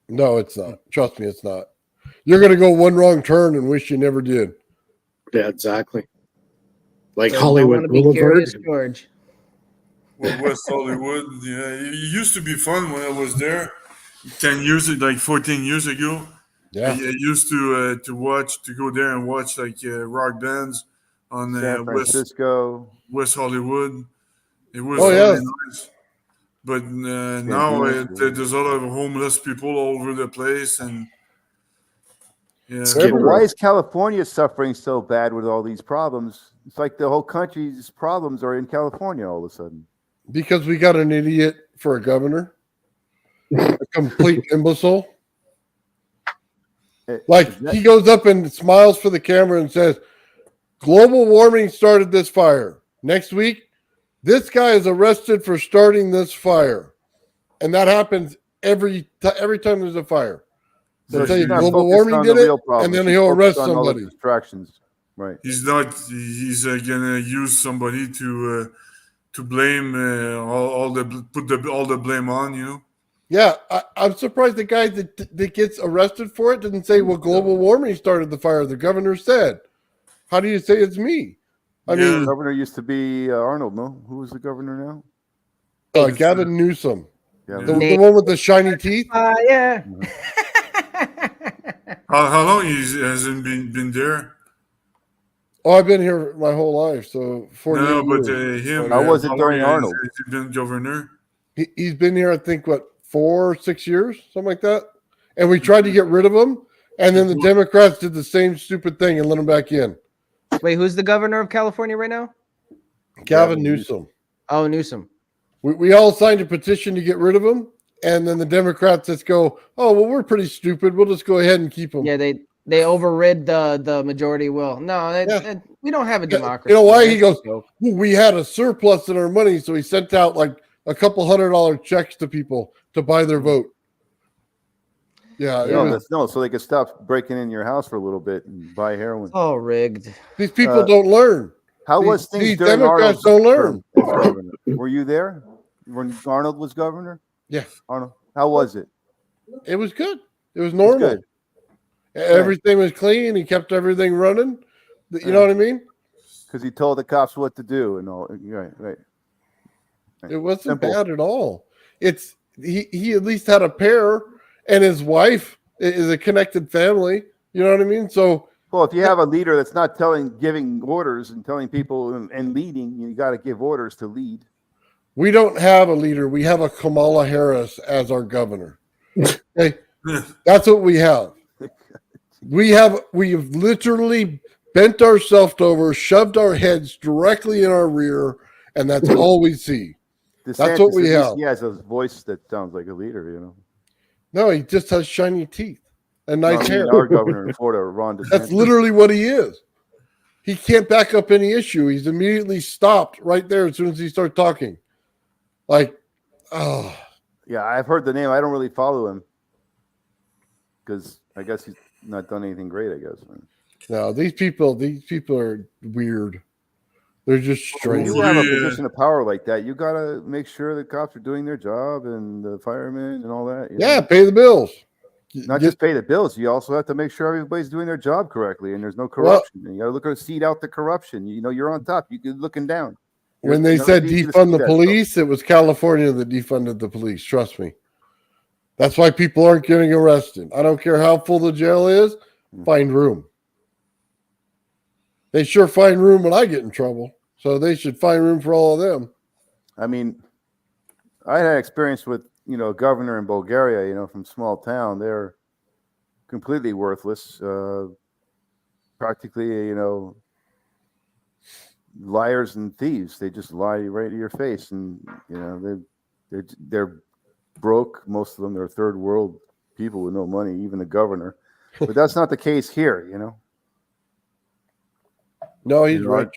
No, it's not. Trust me, it's not. You're going to go one wrong turn and wish you never did. Yeah, exactly. Like Hollywood Boulevard. Curious, George. Well, West Hollywood, yeah, it used to be fun when I was there. 14 years ago. Yeah, I used to go there and watch like rock bands on San Francisco, West Hollywood. It was nice. But now there's a lot of homeless people all over the place, and why is California suffering so bad with all these problems? It's like the whole country's problems are in California all of a sudden. Because we got an idiot for a governor, a complete imbecile. He goes up and smiles for the camera and says, "Global warming started this fire. Next week, this guy is arrested for starting this fire," and that happens every time there's a fire. They'll tell you global warming did it, and then he'll arrest somebody. Distractions, right? He's not. He's gonna use somebody to blame put all the blame on. Yeah, I'm surprised the guy that gets arrested for it didn't say, "Well, global warming started the fire." The governor said, "How do you say it's me?" I mean, Governor used to be Arnold. No, who was the governor now? Gavin Newsom, Yeah. the one with the shiny teeth. Yeah. How long hasn't been there? Oh, I've been here my whole life, so 48 No, but years. him. How was it how during long Arnold? has he been governor? He's been here, I think, 4 or 6 years, something like that. And we tried to get rid of him, and then the Democrats did the same stupid thing and let him back in. Wait, who's the governor of California right now? Gavin Newsom. Oh, Newsom. We all signed a petition to get rid of him, and then the Democrats just go, "Oh, well, we're pretty stupid. We'll just go ahead and keep him." Yeah, they overrid the majority will. No, we don't have a democracy. You know why? He goes, "Well, we had a surplus in our money, so he sent out like a couple $100 checks to people to buy their vote." Yeah, no, so they could stop breaking in your house for a little bit and buy heroin. Oh, rigged. These people don't learn. How was things these during Democrats Arnold's don't learn. term as governor? Were you there when Arnold was governor? Yeah. Arnold, how was it? It was good. It was normal. Good. Everything was clean. He kept everything running. You know what I mean? Because he told the cops what to do and all. Right. It wasn't Simple. bad at all. It's he at least had a pair, and his wife is a connected family. You know what I mean? So, well, if you have a leader that's not giving orders and telling people and leading, you got to give orders to lead. we don't have a leader. We have a Kamala Harris as our governor. Okay, that's what we have. We have literally bent ourselves over, shoved our heads directly in our rear, and that's all we see. That's what we have. He has a voice that sounds like a leader, you know. No, he just has shiny teeth and nice hair. Our governor in Florida, Ron DeSantis. That's literally what he is. He can't back up any issue. He's immediately stopped right there as soon as he starts talking. Like, oh. Yeah, I've heard the name. I don't really follow him because I guess he's not done anything great, I guess. No, these people are weird. They're just strange. When you have a position of power like that, you got to make sure the cops are doing their job and the firemen and all that. Yeah, pay the bills. Not just pay the bills. You also have to make sure everybody's doing their job correctly and there's no corruption. You got to look at seed out the corruption. You know, you're on top. You're looking down. When they said defund the police, it was California that defunded the police. Trust me. That's why people aren't getting arrested. I don't care how full the jail is. Find room. They sure find room when I get in trouble. So they should find room for all of them. I mean, I had experience with, a governor in Bulgaria, from small town. They're completely worthless. Practically, liars and thieves. They just lie right to your face. And, they're broke. Most of them, they're third world people with no money, even the governor. But that's not the case here, No, he's right.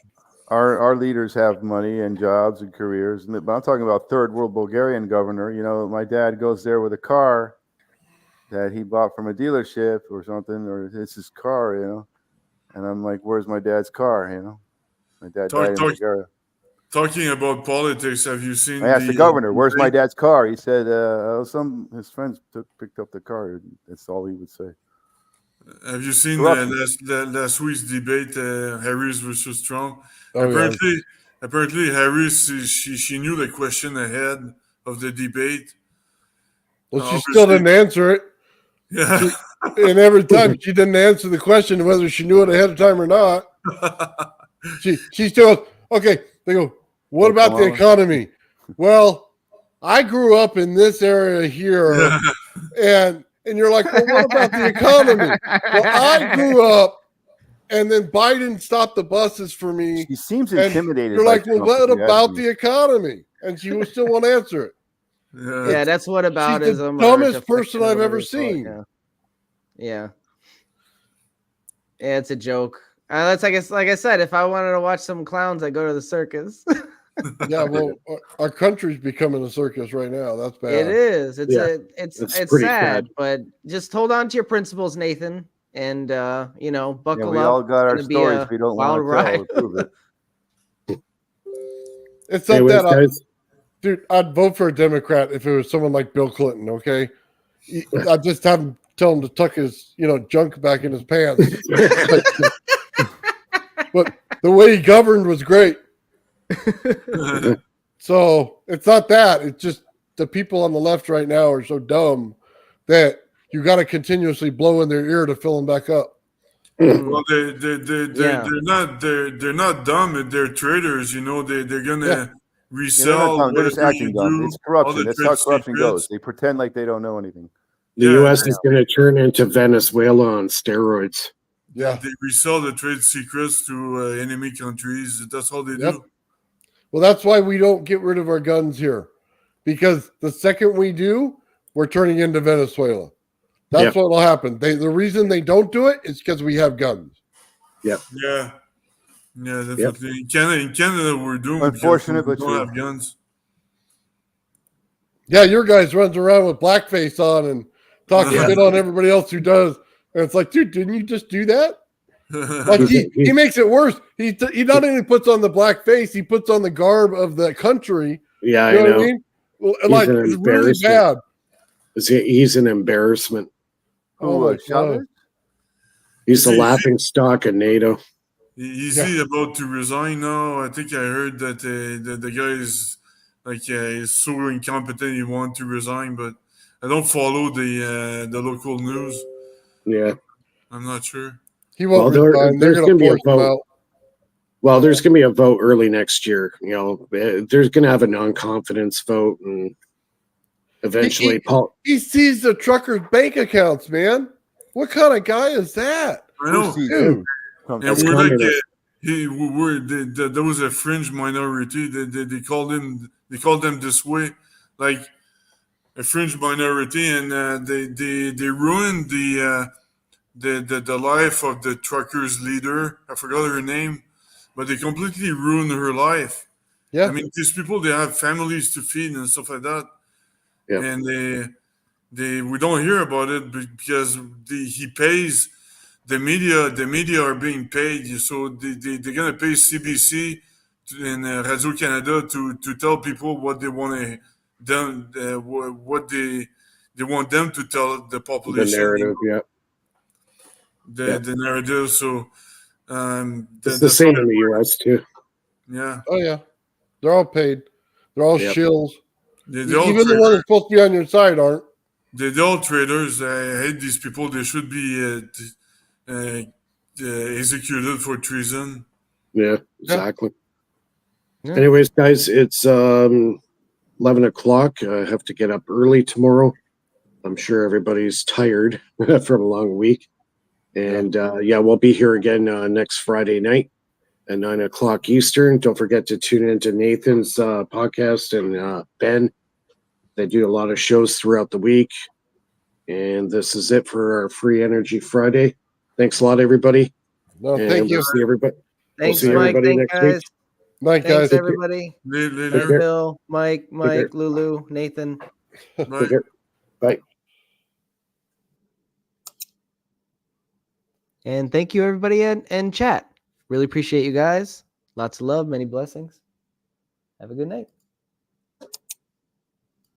Our leaders have money and jobs and careers, but I'm talking about third world Bulgarian governor. My dad goes there with a car that he bought from a dealership or something, or it's his car, And I'm like, "Where's my dad's car?" My dad died in Bulgaria. Talking about politics, have you seen? I asked the governor, "Where's my dad's car?" He said, his friends picked up the car." That's all he would say. Have you seen the last week's debate, Harris versus Trump? Apparently, Harris she knew the question ahead of the debate. Well, she still didn't answer it. Yeah, and every time she didn't answer the question whether she knew it ahead of time or not. She still goes, okay. They go, what about the economy? Well, I grew up in this area here, and you're like, well, what about the economy? Well, I grew up, and then Biden stopped the buses for me. She seems intimidated. You're like, well, what about the economy? And she will still won't answer it. Yeah, that's what about She's the dumbest person I've ever seen. Yeah, it's a joke. That's like I said, if I wanted to watch some clowns, I go to the circus. Yeah, well, our country's becoming a circus right now. That's bad. It is. It's sad, but just hold on to your principles, Nathan, and buckle up. We all got our stories. We don't want to tell it. It's not that, dude. I'd vote for a Democrat if it was someone like Bill Clinton. Okay, I'd just have him tell him to tuck his junk back in his pants. but the way he governed was great. So it's not that. It's just the people on the left right now are so dumb that you got to continuously blow in their ear to fill them back up. Well, Yeah. they're not dumb. They're traders. You know, they're gonna Yeah. Yeah, they're resell not dumb. They're just whatever acting you dumb. do. It's All corruption. the That's trade how corruption goes. secrets. They pretend like they don't know anything. The Yeah, U.S. is going to turn into Venezuela on steroids. Yeah. They resell the trade secrets to enemy countries. That's all they Yep. do. Well, that's why we don't get rid of our guns here, because the second we do, we're turning into Venezuela. That's what will happen. The reason they don't do it is because we have guns. Yeah, definitely. In Canada, we're doomed Unfortunate, because we but don't true. have guns. Yeah, your guys runs around with blackface on and talking Yeah. shit on everybody else who does. And it's like, dude, didn't you just do that? Like He's- he makes it worse. He not only puts on the black face, he puts on the garb of the country. Yeah, You know I what know. I mean? Well, He's like an it's really embarrassment. bad. He's an embarrassment. Who Oh my was Chavez? God. He's the Is he- laughing stock of NATO. Is he about to resign now? I think I heard that the guy is he's so incompetent he wanted to resign, but I don't follow the local news. Yeah. I'm not sure. He won't Well, resign. They're there's going gonna to be a force him vote. out. Well, there's going to be a vote early next year. You know, there's going to have a non-confidence vote, and eventually, Paul. He sees the truckers' bank accounts, man. What kind of guy is that? I know. Who sees Dude. Comes And That's we're like, communist. there was a fringe minority. They called them this way, like a fringe minority, and they ruined the life of the truckers' leader. I forgot her name, but they completely ruined her life. Yeah. I mean, these people, they have families to feed and stuff like that, Yeah. and we don't hear about it because he pays. The media are being paid, so they're gonna pay CBC and Radio Canada to tell people what they want what they want them to tell the The population. narrative, yeah. The narrative. So It's the same in the U.S. too. Yeah, Oh, yeah. They're all paid. They're all Yep. shills. they all Even the ones that's supposed to be on your side aren't. they're all traitors. I hate these people. They should be executed for treason. Yeah, exactly. Yeah. Anyways, guys, it's 11 o'clock. I have to get up early tomorrow. I'm sure everybody's tired from a long week. And we'll be here again next Friday night at 9 o'clock Eastern. Don't forget to tune into Nathan's podcast and Ben. They do a lot of shows throughout the week. And this is it for our Free Energy Friday. Thanks a lot, everybody. No, And thank you. We'll see everybody. Thanks, see Mike. everybody Thanks, next week. guys. Night, Thanks, guys. everybody. Later. care. Bill, Mike, care. Lulu, Nathan. Take care. Bye. And thank you, everybody in chat. Really appreciate you guys. Lots of love, many blessings. Have a good night.